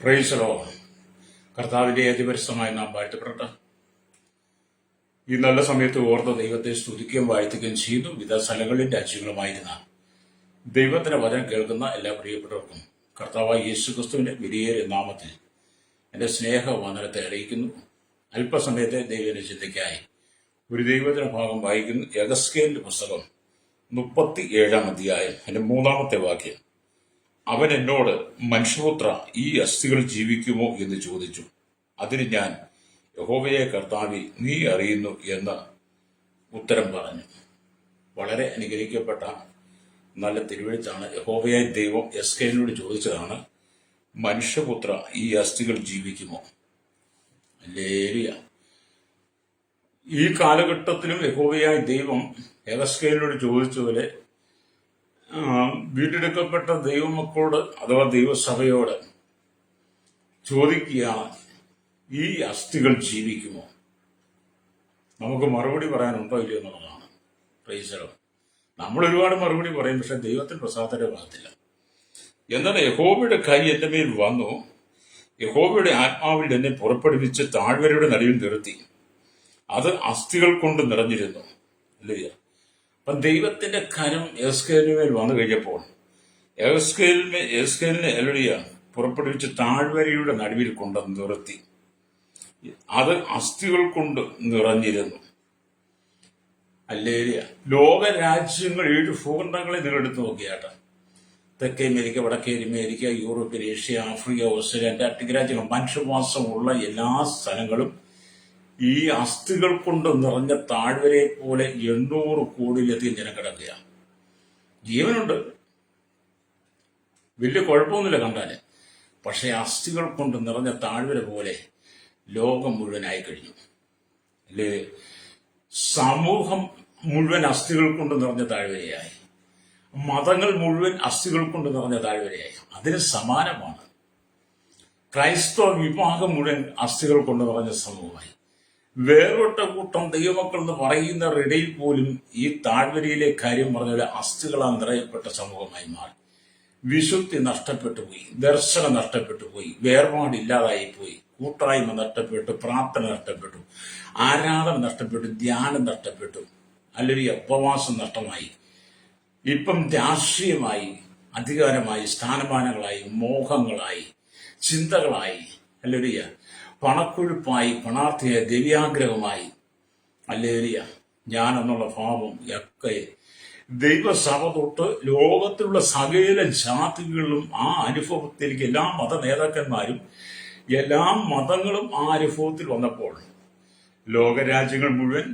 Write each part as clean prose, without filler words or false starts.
Praise Lord. കർത്താവിന്റെ അതിപരിശുദ്ധമായ നാം വാഴ്ത്തപ്പെടട്ടെ. ഈ നല്ല സമയത്ത് ഓർത്ത ദൈവത്തെ സ്തുതിക്കുകയും വാഴ്ത്തുകയും ചെയ്തു. വിവിധ സ്ഥലങ്ങളിൽ രാജ്യങ്ങളുമായിരുന്ന ദൈവത്തിന്റെ വചനം കേൾക്കുന്ന എല്ലാ പ്രിയപ്പെട്ടവർക്കും കർത്താവായ യേശുക്രിസ്തുവിന്റെ വിലയേറിയ നാമത്തിൽ എന്റെ സ്നേഹവന്ദനത്തെ അറിയിക്കുന്നു. അല്പസമയത്തെ ദൈവത്തിന്റെ ചിന്തയ്ക്കായി ഒരു ദൈവത്തിന്റെ ഭാഗം വായിക്കുന്നു. യെഹെസ്കേലിന്റെ പുസ്തകം 37-ാം അധ്യായം എന്റെ 3-ാമത്തെ വാക്യം. അവൻ എന്നോട്, മനുഷ്യപുത്ര, ഈ അസ്ഥികൾ ജീവിക്കുമോ എന്ന് ചോദിച്ചു. അതിന് ഞാൻ, യഹോവയെ കർത്താവേ, നീ അറിയുന്നു എന്ന് ഉത്തരം പറഞ്ഞു. വളരെ അനുഗ്രഹിക്കപ്പെട്ട നല്ല തിരുവെഴുത്താണ്. യഹോവയായ ദൈവം യെഹെസ്കേലിനോട് ചോദിച്ചതാണ്, മനുഷ്യപുത്ര, ഈ അസ്ഥികൾ ജീവിക്കുമോ? ഹല്ലേലൂയ. ഈ കാലഘട്ടത്തിലും യഹോവയായ ദൈവം യെഹെസ്കേലിനോട് ചോദിച്ചതുപോലെ വീണ്ടെടുക്കപ്പെട്ട ദൈവമക്കളോട് അഥവാ ദൈവസഭയോട് ചോദിക്കുകയാണ്, ഈ അസ്ഥികൾ ജീവിക്കുമോ? നമുക്ക് മറുപടി പറയാനുണ്ടോ ഇല്ലയോ എന്നുള്ളതാണ്. Praise the Lord. നമ്മൾ ഒരുപാട് മറുപടി പറയും, പക്ഷെ ദൈവത്തിന് പ്രസാദകരമാകത്തില്ല. എന്നാൽ യഹോവയുടെ കൈ എന്റെ മേൽ വന്നു, യഹോവയുടെ ആത്മാവിൽ എന്നെ പുറപ്പെടുവിച്ച് താഴ്വരയുടെ നടുവിൽ നിർത്തി. അത് അസ്ഥികൾ കൊണ്ട് നിറഞ്ഞിരുന്നു. അല്ലേ? അപ്പം ദൈവത്തിന്റെ കരം യെഹെസ്കേലിന് മേൽ വന്നു കഴിഞ്ഞപ്പോൾ യെഹെസ്കേലിനെ എലടിയ പുറപ്പെടുവിച്ച് താഴ്വരയുടെ നടുവിൽ കൊണ്ട് നിർത്തി. അത് അസ്ഥികൾ കൊണ്ട് നിറഞ്ഞിരുന്നു. അല്ലേലിയ. ലോകരാജ്യങ്ങൾ 7 ഭൂഖണ്ഡങ്ങളെ നിങ്ങൾ എടുത്തു നോക്കിയാട്ടെ. തെക്കേ അമേരിക്ക, വടക്കേ America, Europe, Asia, Africa, Australia, Antarctic രാജ്യങ്ങൾ, മനുഷ്യവാസമുള്ള എല്ലാ സ്ഥലങ്ങളും ഈ അസ്ഥികൾ കൊണ്ട് നിറഞ്ഞ താഴ്വരയെ പോലെ 800 കോടിയിലധികം ജനം കിടക്കുകയാണ്. ജീവനുണ്ട്, വലിയ കുഴപ്പമൊന്നുമില്ല കണ്ടാല്. പക്ഷെ അസ്ഥികൾ കൊണ്ട് നിറഞ്ഞ താഴ്വര പോലെ ലോകം മുഴുവനായി കഴിഞ്ഞു. അല്ലേ? സമൂഹം മുഴുവൻ അസ്ഥികൾ കൊണ്ട് നിറഞ്ഞ താഴ്വരയായി. മതങ്ങൾ മുഴുവൻ അസ്ഥികൾ കൊണ്ട് നിറഞ്ഞ താഴ്വരയായി. അതിന് സമാനമാണ് ക്രൈസ്തവ വിഭാഗം മുഴുവൻ അസ്ഥികൾ കൊണ്ട് നിറഞ്ഞ സമൂഹമായി. വേറൊട്ട കൂട്ടം ദൈവമക്കൾ എന്ന് പറയുന്നവരിടയിൽ പോലും ഈ താഴ്വരയിലെ കാര്യം പറഞ്ഞ അസ്ഥികളാൽ നിറയപ്പെട്ട സമൂഹമായി മാറി. വിശുദ്ധി നഷ്ടപ്പെട്ടു പോയി, ദർശനം നഷ്ടപ്പെട്ടു പോയി, വേർപാടില്ലാതായി പോയി, കൂട്ടായ്മ നഷ്ടപ്പെട്ടു, പ്രാർത്ഥന നഷ്ടപ്പെട്ടു, ആരാധന നഷ്ടപ്പെട്ടു, ധ്യാനം നഷ്ടപ്പെട്ടു, അല്ലെങ്കിൽ ഉപവാസം നഷ്ടമായി. ഇപ്പം രാഷ്ട്രീയമായി, അധികാരമായി, സ്ഥാനമാനങ്ങളായി, മോഹങ്ങളായി, ചിന്തകളായി, അല്ലെങ്കിൽ പണക്കൊഴുപ്പായി, പണാർത്ഥിയായി, ദിവ്യാഗ്രഹമായി, അല്ലേലിയ, ഞാനെന്നുള്ള ഭാവം ഒക്കെ ദൈവസഭ തൊട്ട് ലോകത്തിലുള്ള സകല ജാതികളും ആ അനുഭവത്തിലേക്ക് എല്ലാ മത നേതാക്കന്മാരും എല്ലാ മതങ്ങളും ആ അനുഭവത്തിൽ വന്നപ്പോൾ ലോകരാജ്യങ്ങൾ മുഴുവൻ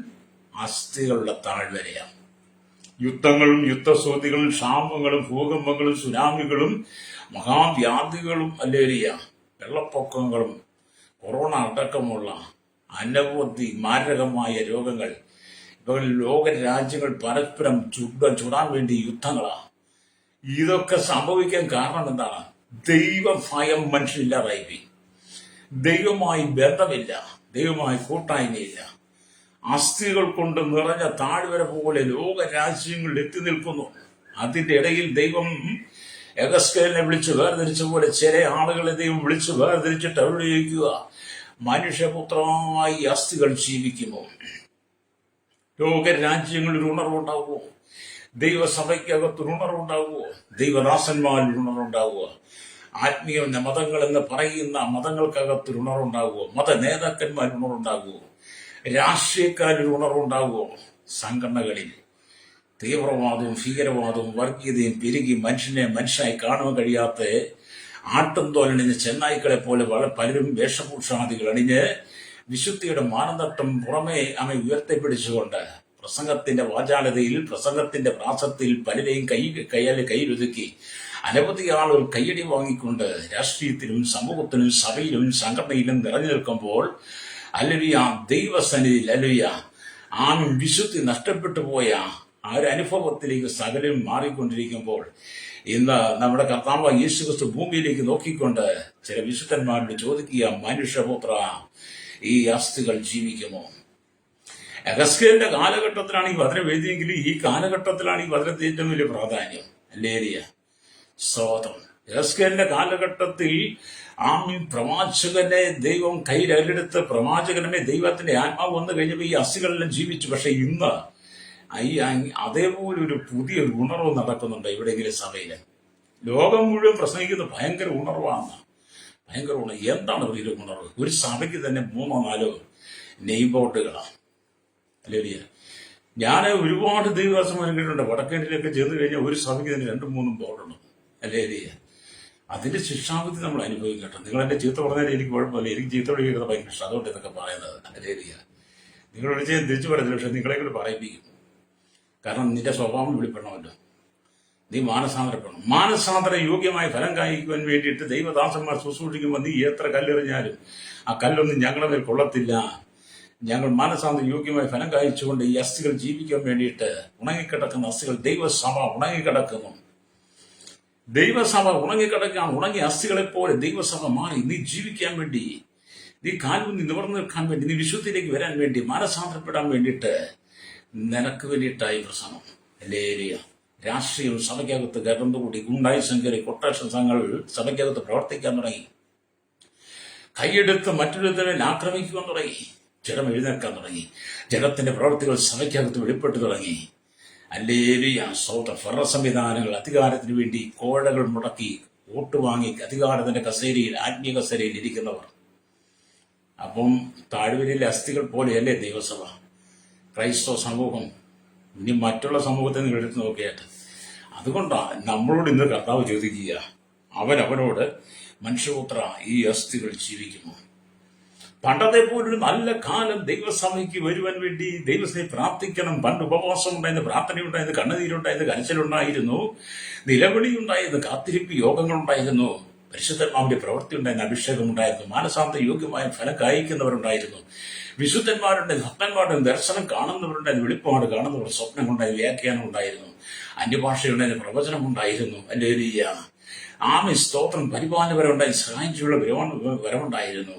അസ്ഥികളുടെ താഴ്വരയാണ്. യുദ്ധങ്ങളും യുദ്ധസ്രോതികളും ക്ഷാമങ്ങളും ഭൂകമ്പങ്ങളും സുനാമികളും മഹാവ്യാധികളും, അല്ലേലിയ, വെള്ളപ്പൊക്കങ്ങളും കൊറോണ അടക്കമുള്ള അനവധി മാരകമായ രോഗങ്ങൾ. ഇപ്പോൾ ലോകരാജ്യങ്ങൾ പരസ്പരം ചുടാൻ വേണ്ടി യുദ്ധങ്ങളാണ്. ഇതൊക്കെ സംഭവിക്കാൻ കാരണം എന്താണ്? ദൈവഭയം മനുഷ്യനില്ലാതായി. ദൈവമായി ബന്ധമില്ല, ദൈവമായി കൂട്ടായ്മയില്ല. അസ്ഥികൾ കൊണ്ട് നിറഞ്ഞ താഴ്വര പോലെ ലോകരാജ്യങ്ങൾ എത്തി നിൽക്കുന്നു. അതിന്റെ ഇടയിൽ ദൈവം യെഹെസ്കേലിനെ വിളിച്ച് വേർതിരിച്ച പോലെ ചില ആളുകളെ ദൈവം വിളിച്ച് വേർതിരിച്ചിട്ട് അവരോട് ചോദിക്കുക, മനുഷ്യപുത്രമായി അസ്ഥികൾ ജീവിക്കുമോ? ലോകരാജ്യങ്ങളിൽ ഉണർവുണ്ടാവുമോ? ദൈവസഭയ്ക്കകത്തൊരു ഉണർവുണ്ടാവുമോ? ദൈവദാസന്മാരിൽ ഉണർവുണ്ടാവുക? ആത്മീയ മതങ്ങൾ എന്ന് പറയുന്ന മതങ്ങൾക്കകത്തൊരു ഉണർവുണ്ടാവുമോ? മത നേതാക്കന്മാരിൽ ഉണർവുണ്ടാകുമോ? രാഷ്ട്രീയക്കാരിൽ ഉണർവുണ്ടാകുമോ? സംഘടനകളിൽ തീവ്രവാദവും ഭീകരവാദവും വർഗീയതയും പെരുകി മനുഷ്യനായി കാണുവാൻ കഴിയാത്ത ആട്ടുംതോലണിഞ്ഞ് ചെന്നായ്ക്കളെ പോലെ പലരും വേഷഭൂഷാദികൾ അണിഞ്ഞ് വിശുദ്ധിയുടെ മാനദണ്ഡം പുറമെ ഉയർത്തിപ്പിടിച്ചുകൊണ്ട് പ്രസംഗത്തിന്റെ വാചാലതയിൽ, പ്രസംഗത്തിന്റെ പ്രാസത്തിൽ പലരെയും കയ്യിലൊതുക്കി അനവധി ആളുകൾ കയ്യടി വാങ്ങിക്കൊണ്ട് രാഷ്ട്രീയത്തിലും സമൂഹത്തിലും സഭയിലും സംഘടനയിലും നിറഞ്ഞു നിൽക്കുമ്പോൾ, അല്ലുയ, ദൈവസന്നിധിയിൽ, അല്ലുയ, ആ വിശുദ്ധി നഷ്ടപ്പെട്ടു പോയ ആ ഒരു അനുഭവത്തിലേക്ക് സകലം മാറിക്കൊണ്ടിരിക്കുമ്പോൾ ഇന്ന് നമ്മുടെ കർത്താവ് യേശുക്രിസ്തു ഭൂമിയിലേക്ക് നോക്കിക്കൊണ്ട് ചില വിശുദ്ധന്മാരോട് ചോദിക്കുക, മനുഷ്യപുത്ര, ഈ അസ്ഥികൾ ജീവിക്കുമോ? യെഹെസ്കേലിന്റെ കാലഘട്ടത്തിലാണ് ഈ വചനം എഴുതിയെങ്കിൽ ഈ കാലഘട്ടത്തിലാണ് ഈ വചനത്തിന് ഏറ്റവും വലിയ പ്രാധാന്യം. ഹല്ലേലൂയ, സ്തോത്രം. യെഹെസ്കേലിന്റെ കാലഘട്ടത്തിൽ ആമീൻ. പ്രവാചകനെ ദൈവം കയ്യിലെടുത്ത് പ്രവാചകനെ ദൈവത്തിന്റെ ആത്മാവ് വന്നു കഴിഞ്ഞപ്പോൾ ഈ അസ്ഥികളെല്ലാം ജീവിച്ചു. പക്ഷെ ഇന്ന് അതേപോലെ ഒരു പുതിയൊരു ഉണർവ് നടക്കുന്നുണ്ട് എവിടെയെങ്കിലും സഭയില്. ലോകം മുഴുവൻ പ്രസംഗിക്കുന്ന ഭയങ്കര ഉണർവാണ്. ഭയങ്കര ഉണർവ്. എന്താണ് ഒരു ഉണർവ്? ഒരു സഭയ്ക്ക് തന്നെ 3-4 നെയിം ബോർഡുകളാണ്. അല്ലേ? ഞാൻ ഒരുപാട് ദൈവദാസം കേട്ടിട്ടുണ്ട്. വടക്കേണ്ടിലൊക്കെ ചെന്ന് കഴിഞ്ഞാൽ ഒരു സഭയ്ക്ക് തന്നെ 2-3 ബോർഡുണ്ട്. അല്ലേ? അതിന്റെ ശിക്ഷാവിധി നമ്മൾ അനുഭവിക്കട്ടെ. നിങ്ങൾ എന്റെ ചീത്ത പറഞ്ഞാൽ എനിക്ക് കുഴപ്പമില്ല. എനിക്ക് ചീത്ത വിളിക്കുന്നത് ഭയങ്കര ഇഷ്ടം. അതുകൊണ്ട് ഇതൊക്കെ പറയുന്നത്. അല്ലേ? നിങ്ങൾ വിളിച്ചാൽ തിരിച്ചു പറയത്തില്ല. പക്ഷെ നിങ്ങളെ കൂടെ പറയിപ്പിക്കും. കാരണം നിന്റെ സ്വഭാവം വെളിപ്പെടണമല്ലോ. നീ മാനസാന്തരപ്പെടണം. മാനസാന്തര യോഗ്യമായ ഫലം കായ്ക്കുവാൻ വേണ്ടിയിട്ട് ദൈവദാസന്മാർ ശുശ്രൂഷിക്കുമ്പോൾ നീ എത്ര കല്ലെറിഞ്ഞാലും ആ കല്ലൊന്നും ഞങ്ങളുടെ മേൽ കൊള്ളത്തില്ല. ഞങ്ങൾ മാനസാന്തര യോഗ്യമായ ഫലം കായ്ച്ചുകൊണ്ട് ഈ അസ്ഥികൾ ജീവിക്കാൻ വേണ്ടിയിട്ട് ഉണങ്ങിക്കിടക്കുന്ന അസ്ഥികൾ ദൈവസഭ ഉണങ്ങിക്കിടക്കുന്നു. ദൈവസഭ ഉണങ്ങിക്കിടക്കാൻ ഉണങ്ങിയ അസ്ഥികളെ പോലെ ദൈവസഭ മാറി നീ ജീവിക്കാൻ വേണ്ടി, നീ കാൽമുന്നി നിവർന്നു നിൽക്കാൻ വേണ്ടി, നീ വിശുദ്ധിയിലേക്ക് വരാൻ വേണ്ടി, മാനസാന്തരപ്പെടാൻ വേണ്ടിയിട്ട് നിനക്ക് വേണ്ടിയിട്ടായി പ്രസംഗം. അല്ലേലിയ. രാഷ്ട്രീയം സഭയ്ക്കകത്ത് കടന്നുകൂടി. ഗുണ്ടായി സംഘരി കൊട്ടേഷൻ സംഘങ്ങൾ സഭയ്ക്കകത്ത് പ്രവർത്തിക്കാൻ തുടങ്ങി. കൈയെടുത്ത് മറ്റൊരുത്തരെ ആക്രമിക്കുവാൻ തുടങ്ങി. ജഡം എഴുന്നേൽക്കാൻ തുടങ്ങി. ജഡത്തിന്റെ പ്രവർത്തികൾ സഭയ്ക്കകത്ത് വെളിപ്പെട്ടു തുടങ്ങി. അല്ലേലിയ. ഫെഡറൽ സംവിധാനങ്ങൾ അധികാരത്തിന് വേണ്ടി കോഴകൾ മുടക്കി വോട്ട് വാങ്ങി അധികാരത്തിന്റെ കസേരയിൽ, ആത്മീയ കസേരയിൽ ഇരിക്കുന്നവർ. അപ്പം താഴ്വരയിലെ അസ്ഥികൾ പോലെയല്ലേ ദൈവസഭ, ക്രൈസ്തവ സമൂഹം? ഇനി മറ്റുള്ള സമൂഹത്തെ നിങ്ങൾ എടുത്ത് നോക്കിയാട്ട്. അതുകൊണ്ടാണ് നമ്മളോട് ഇന്ന് കർത്താവ് ചോദിക്കുക, അവനോട് മനുഷ്യപുത്ര ഈ അസ്ഥികൾ ജീവിക്കുമോ? പണ്ടത്തെ പോലൊരു നല്ല കാലം ദൈവസഭയ്ക്ക് വരുവാൻ വേണ്ടി ദൈവത്തെ പ്രാർത്ഥിക്കണം. പണ്ട് ഉപവാസം ഉണ്ടായിരുന്നു, പ്രാർത്ഥനയുണ്ടായിരുന്നു, കണ്ണുനീരുണ്ടായിരുന്നു, കരച്ചിലുണ്ടായിരുന്നു, നിലവിളിയുണ്ടായിരുന്നു, കാത്തിരിപ്പ് യോഗങ്ങളുണ്ടായിരുന്നു, പരിശുദ്ധന്മാരുടെ പ്രവൃത്തി ഉണ്ടായിരുന്നു, അഭിഷേകം ഉണ്ടായിരുന്നു, മാനസാന്തര യോഗ്യമായ ഫലം കായ്ക്കുന്നവരുണ്ടായിരുന്നു, വിശുദ്ധന്മാരുടെ ഭക്തന്മാരുടെ ദർശനം കാണുന്നവരുണ്ടായിരുന്നു, വെളിപ്പാട് കാണുന്നവർ, സ്വപ്നങ്ങളുണ്ടായിരുന്നു, വ്യാഖ്യാനം ഉണ്ടായിരുന്നു, അന്യഭാഷയുണ്ടായിരുന്നു, പ്രവചനം ഉണ്ടായിരുന്നു. അല്ലേലൂയ. ആമേൻ. സ്തോത്രം. പരിപാലനപരമുണ്ടായി സഹായം ചെയ്യുന്ന വരമുണ്ടായിരുന്നു.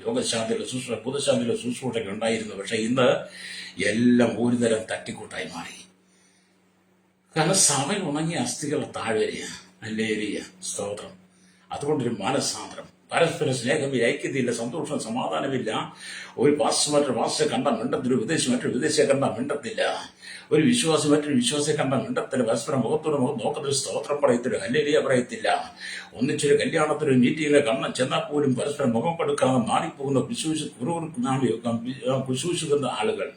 രോഗശാന്തിയിലെ ശുശ്രൂഷ, ഭൂതശാന്തിയിലെ ശുശ്രൂഷയൊക്കെ ഉണ്ടായിരുന്നു. പക്ഷെ ഇന്ന് എല്ലാം ഒരുതരം തട്ടിക്കൂട്ടായി മാറി. കാരണം സഭ ഉണങ്ങിയ അസ്ഥികൾ താഴ്വരയാണ്. അല്ലേലൂയ. സ്തോത്രം. അതുകൊണ്ടൊരു മാനസാന്തരം, പരസ്പര സ്നേഹമില്ല, ഐക്യതയില്ല, സന്തോഷം, സമാധാനമില്ല. ഒരു പാസ്റ്റർ മറ്റൊരു പാസ്റ്ററെ കണ്ടാൽ മിണ്ടത്തില്ല, വിദേശി മറ്റൊരു വിദേശിയെ കണ്ടാൽ മിണ്ടത്തില്ല, ഒരു വിശ്വാസി മറ്റൊരു വിശ്വാസിയെ കണ്ടാൽ മിണ്ടത്തില്ല, പരസ്പരം മുഖത്തോട് മുഖം നോക്കത്തില്ല, സ്തോത്രം പറയത്തില്ല, ഹല്ലേലൂയ പറയത്തില്ല. ഒന്നിച്ചൊരു കല്യാണത്തിനൊരു മീറ്റിങ്ങിലെ കണ്ണം ചെന്നാൽ പോലും പരസ്പരം മുഖം കൊടുക്കാതെ മാറിപ്പോകുന്ന കുശൂഷിക്കുന്ന ആളുകൾ.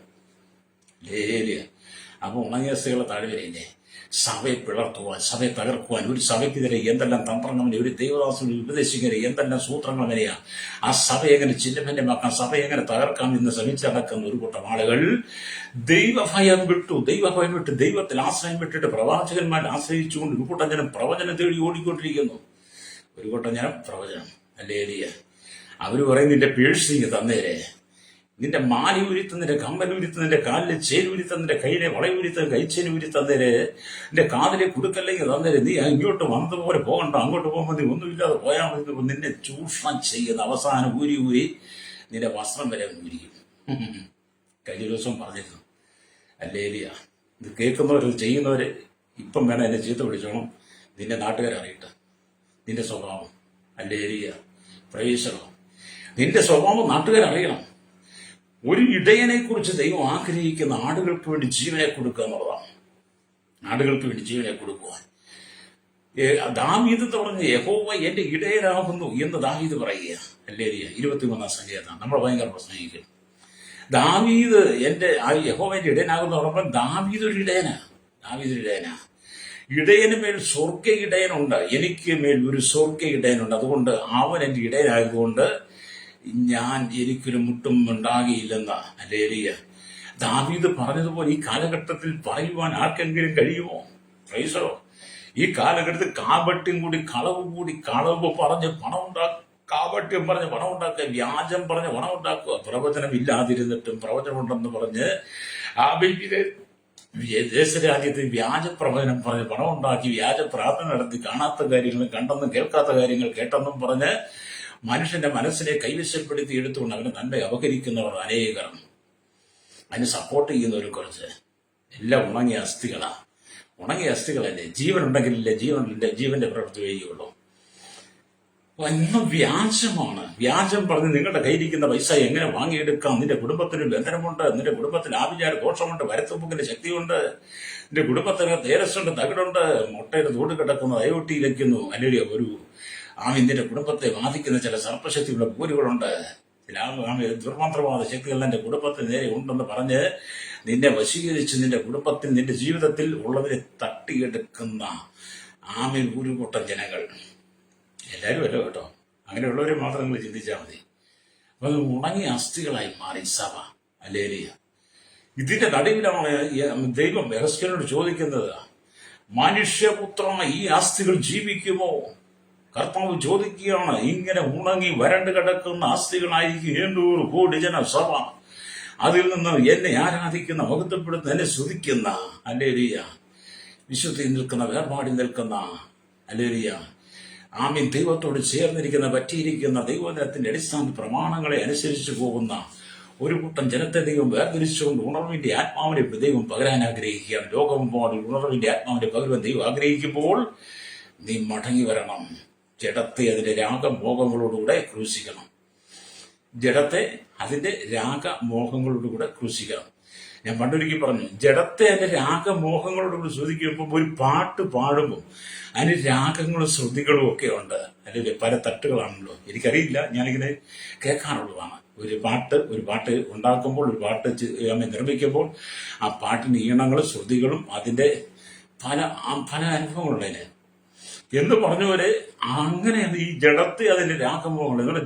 ഹല്ലേലൂയ. അപ്പൊ ഉണങ്ങിയ സ്ത്രീകളെ താഴ്വരയില്ലേ? സഭയെ പിളർത്തുവാൻ, സഭയെ തകർക്കുവാൻ, ഒരു സഭയ്ക്കെതിരെ എന്തെല്ലാം തന്ത്രങ്ങൾ, ഒരു ദൈവദാസൻ ഉപദേശിക്കരെ എന്തെല്ലാം സൂത്രങ്ങൾ വരെയാ. ആ സഭ എങ്ങനെ ചിഹ്നഭിന്നമാക്കാം, സഭ എങ്ങനെ തകർക്കാം എന്ന് ശ്രമിച്ചടക്കുന്ന ഒരു കൂട്ടം ആളുകൾ ദൈവഭയം വിട്ടു ദൈവത്തിൽ ആശ്രയം വിട്ടിട്ട് പ്രവാചകന്മാരെ ആശ്രയിച്ചുകൊണ്ട് ഒരു കൂട്ടം ജനം പ്രവചനം തേടി ഓടിക്കൊണ്ടിരിക്കുന്നു. ഒരു കൂട്ടം ജനം പ്രവചനം. അല്ലേലിയ. അവര് പറയും, നിന്റെ പേഴ്സിങ് തന്നേരെ, നിന്റെ മാല ഉരുത്ത്, നിന്റെ കമ്മൽ ഉരുത്ത്, നിന്റെ കാലിലെ ചേൽ ഉരുത്ത്, നിന്റെ കയ്യിലെ വളയുരുത്ത്, കൈച്ചേന് ഉരുത്ത് തന്നേരെ, നിന്റെ കാതിലെ കുടുക്കല്ലെങ്കിൽ തന്നേരെ, നീ ഇങ്ങോട്ട് വന്നതുപോലെ പോകണ്ട, അങ്ങോട്ട് പോകുമ്പോൾ നീ ഒന്നുമില്ലാതെ പോയാൽ മതി. നിന്നെ ചൂഷണം ചെയ്യുന്ന അവസാനം ഊരി നിന്റെ വസ്ത്രം വരെ ഊരിക്കും. കഴിഞ്ഞ ദിവസം പറഞ്ഞിരുന്നു. അല്ലേലിയ. ഇത് കേൾക്കുന്നവർ, ചെയ്യുന്നവര് ഇപ്പം വേണം എന്നെ ചീത്ത വിളിച്ചോണം. നിന്റെ നാട്ടുകാരറിയട്ടെ നിന്റെ സ്വഭാവം. അല്ലേലിയ. പ്രവേശനം. നിന്റെ സ്വഭാവം നാട്ടുകാരറിയണം. ഒരു ഇടയനെ കുറിച്ച് ദൈവം ആഗ്രഹിക്കുന്ന ആടുകൾക്ക് വേണ്ടി ജീവനെ കൊടുക്കുക എന്നുള്ളതാണ്. ആടുകൾക്ക് വേണ്ടി ജീവനെ കൊടുക്കുവാൻ. ദാവീദ് പറഞ്ഞ യഹോവ എന്റെ ഇടയനാകുന്നു എന്ന് ദാവീദ് പറയുക. അല്ലേലിയ. 21-ാം സങ്കീർത്തനം നമ്മൾ ഭയങ്കര പ്രസംഗിക്കും. ദാവീദ് യഹോവന്റെ ഇടയനാകുന്ന പറയുമ്പോൾ ദാവീദ് ഒരു ഇടയനാ. ഇടയന് മേൽ സ്വർഗ്ഗ ഇടയനുണ്ട്. എനിക്ക് മേൽ ഒരു സ്വർഗ്ഗ ഇടയനുണ്ട്. അതുകൊണ്ട് അവൻ എന്റെ ഇടയനായതുകൊണ്ട് എനിക്കൊരു മുട്ടും ഉണ്ടാകിയില്ലെന്ന. അല്ലേലൂയ. ദാവീദ് പറഞ്ഞതുപോലെ ഈ കാലഘട്ടത്തിൽ പറയുവാൻ ആർക്കെങ്കിലും കഴിയുമോ? പ്രൈസറോ. ഈ കാലഘട്ടത്തിൽ കളവ് പറഞ്ഞ് പണം ഉണ്ടാക്കുക, കാപട്യം പറഞ്ഞ് പണം ഉണ്ടാക്കുക, വ്യാജം പറഞ്ഞ് പണം ഉണ്ടാക്കുക, പ്രവചനം ഇല്ലാതിരുന്നിട്ടും പ്രവചനമുണ്ടെന്ന് പറഞ്ഞ് ദേശരാജ്യത്ത് വ്യാജ പ്രവചനം പറഞ്ഞ് പണം ഉണ്ടാക്കി, വ്യാജ പ്രാർത്ഥന നടത്തി, കാണാത്ത കാര്യങ്ങൾ കണ്ടെന്നും കേൾക്കാത്ത കാര്യങ്ങൾ കേട്ടെന്നും പറഞ്ഞ് മനുഷ്യന്റെ മനസ്സിനെ കൈവശപ്പെടുത്തി എടുത്തുകൊണ്ട് അവന് നന്മ അപകരിക്കുന്നവർ അനേകർ. അതിന് സപ്പോർട്ട് ചെയ്യുന്നവർ കുറച്ച്. എല്ലാം ഉണങ്ങിയ അസ്ഥികളല്ലേ? ജീവൻ ഉണ്ടെങ്കിലല്ലേ ജീവന്റെ പ്രവൃത്തി വരികയുള്ളൂ. വന്ന വ്യാജമാണ്. വ്യാജം പറഞ്ഞ് നിങ്ങളുടെ കയ്യിരിക്കുന്ന പൈസ എങ്ങനെ വാങ്ങിയെടുക്കാം, നിന്റെ കുടുംബത്തിന് ബന്ധനമുണ്ട്, നിന്റെ കുടുംബത്തിന് ആഭിചാര ദോഷമുണ്ട്, വരത്തുമുക്കിന്റെ ശക്തിയുണ്ട്, നിന്റെ കുടുംബത്തിന് തേരസ്സുണ്ട്, തകിടുണ്ട്, മുട്ടയുടെ തോട് കിടക്കുന്നു, അയോട്ടിയിലേക്കുന്നു, അല്ലെങ്കിൽ ഒരു നിന്റെ കുടുംബത്തെ ബാധിക്കുന്ന ചില സർപ്പശക്തിയുള്ള പോരുകളുണ്ട്, ചില ദുർമന്ത്രവാദ ശക്തികൾ നിന്റെ കുടുംബത്തിന് നേരെ ഉണ്ടെന്ന് പറഞ്ഞ് നിന്നെ വശീകരിച്ച് നിന്റെ കുടുംബത്തിൽ നിന്റെ ജീവിതത്തിൽ ഉള്ളതിനെ തട്ടിയെടുക്കുന്ന ഒരു കൂട്ടം ജനങ്ങൾ. എല്ലാവരും അല്ല കേട്ടോ, അങ്ങനെയുള്ളവരെ മാത്രം നിങ്ങൾ ചിന്തിച്ചാൽ മതി. അപ്പൊ അത് ഉണങ്ങിയ അസ്ഥികളായി മാറി സഭ. അല്ലേലിയ. ഇതിന്റെ നടുവിലാണ് ദൈവം യെഹെസ്കേലിനോട് ചോദിക്കുന്നത്, മനുഷ്യപുത്രന ഈ അസ്ഥികൾ ജീവിക്കുമോ? കർത്താവ് ചോദിക്കുകയാണ്. ഇങ്ങനെ ഉണങ്ങി വരണ്ട് കിടക്കുന്ന അസ്ഥികളായിരിക്കും 800 കോടി ജന സഭ. അതിൽ നിന്ന് എന്നെ ആരാധിക്കുന്ന, മഹത്വപ്പെടുന്ന, എന്നെ സ്തുതിക്കുന്ന, അല്ലേലിയ, വിശുദ്ധി നിൽക്കുന്ന, വേർപാടി നിൽക്കുന്ന, അല്ലേലിയ, ദൈവത്തോട് ചേർന്നിരിക്കുന്ന, പറ്റിയിരിക്കുന്ന, ദൈവജനത്തിന്റെ അടിസ്ഥാന പ്രമാണങ്ങളെ അനുസരിച്ചു പോകുന്ന ഒരു കൂട്ടം ജനത്തെ ദൈവം വേർതിരിച്ചുകൊണ്ട് ഉണർവിന്റെ ആത്മാവിനെ ദൈവം പകരാൻ ആഗ്രഹിക്കുകയാണ്. ലോകമെമ്പാടും ഉണർവിന്റെ ആത്മാവിനെ പകരുവാൻ ദൈവം ആഗ്രഹിക്കുമ്പോൾ നീ മടങ്ങി വരണം. ജഡത്തെ അതിന്റെ രാഗമോഹങ്ങളോടുകൂടെ ക്രൂശിക്കണം. ജഡത്തെ അതിന്റെ രാഗമോഹങ്ങളോടുകൂടെ ക്രൂശിക്കണം. ഞാൻ പണ്ടൊരിക്കൽ പറഞ്ഞു, ജഡത്തെ അതിന്റെ രാഗമോഹങ്ങളോടുകൂടി ശ്രദ്ധിക്കുമ്പോൾ ഒരു പാട്ട് പാടുമ്പോൾ അതിന് രാഗങ്ങളും ശ്രുതികളും ഒക്കെ ഉണ്ട്. അതിൽ പല തട്ടുകളാണല്ലോ. എനിക്കറിയില്ല, ഞാനിങ്ങനെ കേൾക്കാറുള്ളതാണ്. ഒരു പാട്ട് ഉണ്ടാക്കുമ്പോൾ, ഒരു പാട്ട് നിർമ്മിക്കുമ്പോൾ ആ പാട്ടിന് ഈണങ്ങളും ശ്രുതികളും അതിന്റെ പല അനുഭവങ്ങളുള്ളതിന് എന്ന് പറഞ്ഞവരെ അങ്ങനെയാണ് ഈ ജഡത്തെ അതിന്റെ രാഗമോഹങ്ങൾ. നിങ്ങളുടെ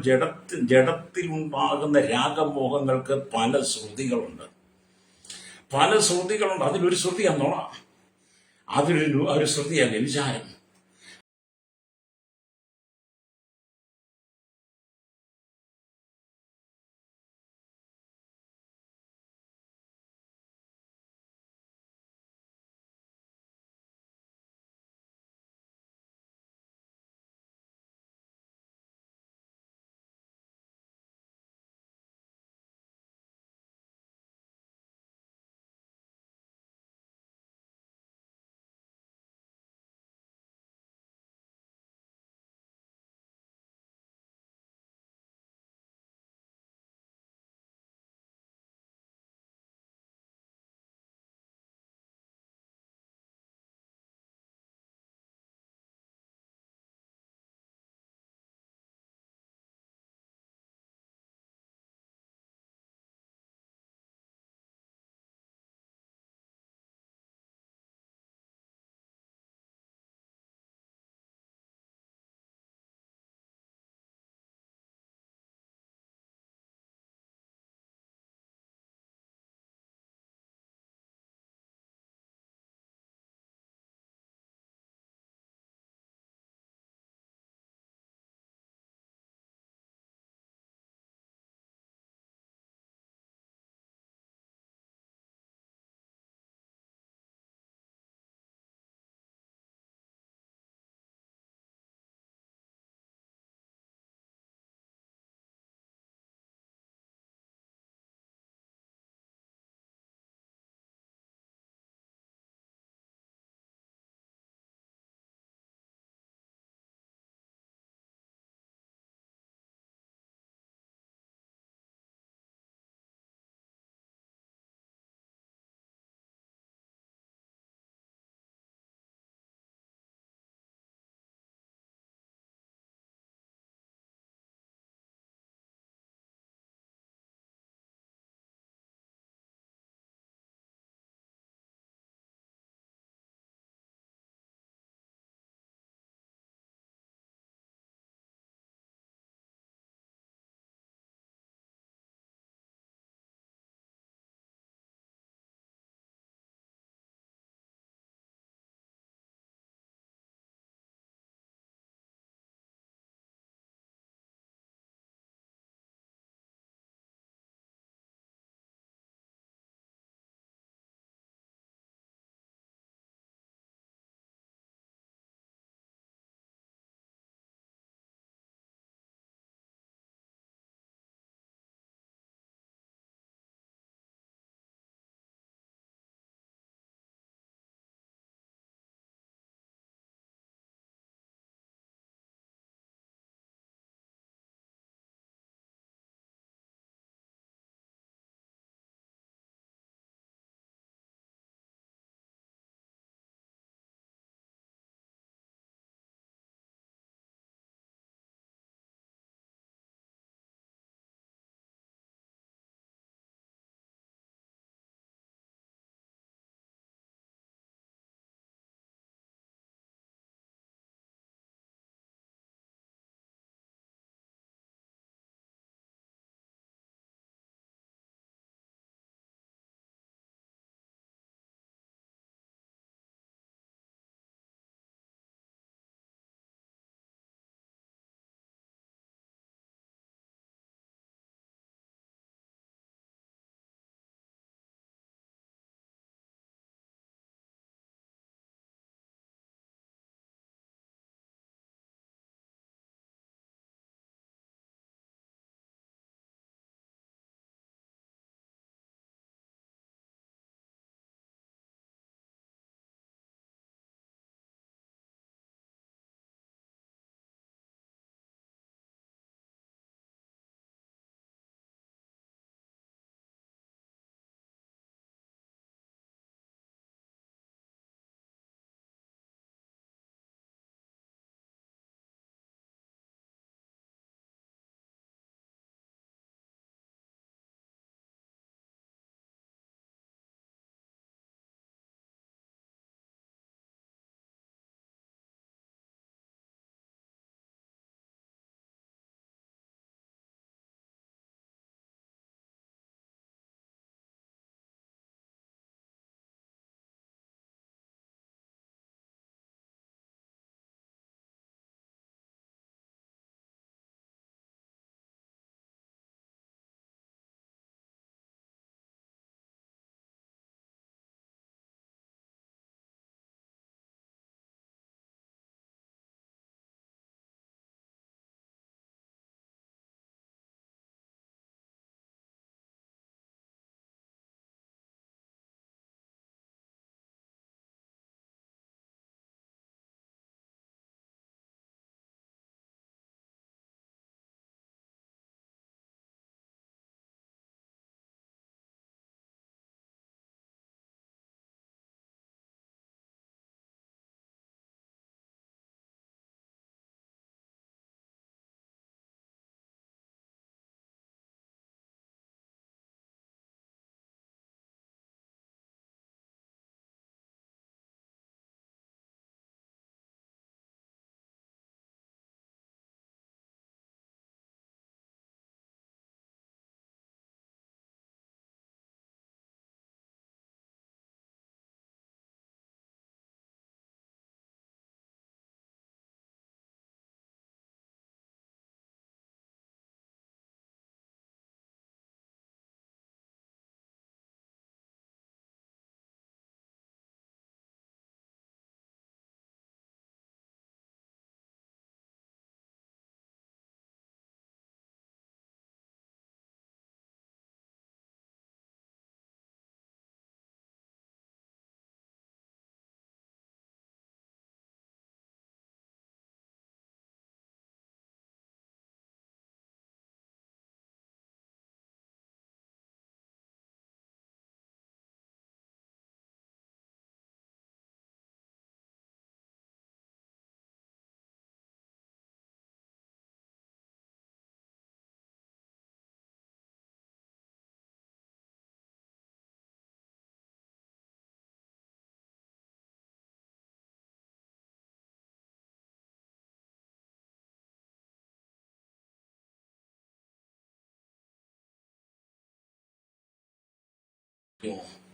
ജഡത്തിൽ ഉണ്ടാകുന്ന രാഗമോഹങ്ങൾക്ക് പല ശ്രുതികളുണ്ട്. അതിലൊരു ശ്രുതിയാണ് നോണ, ഒരു ശ്രുതിയാണ് വ്യഭിചാരം.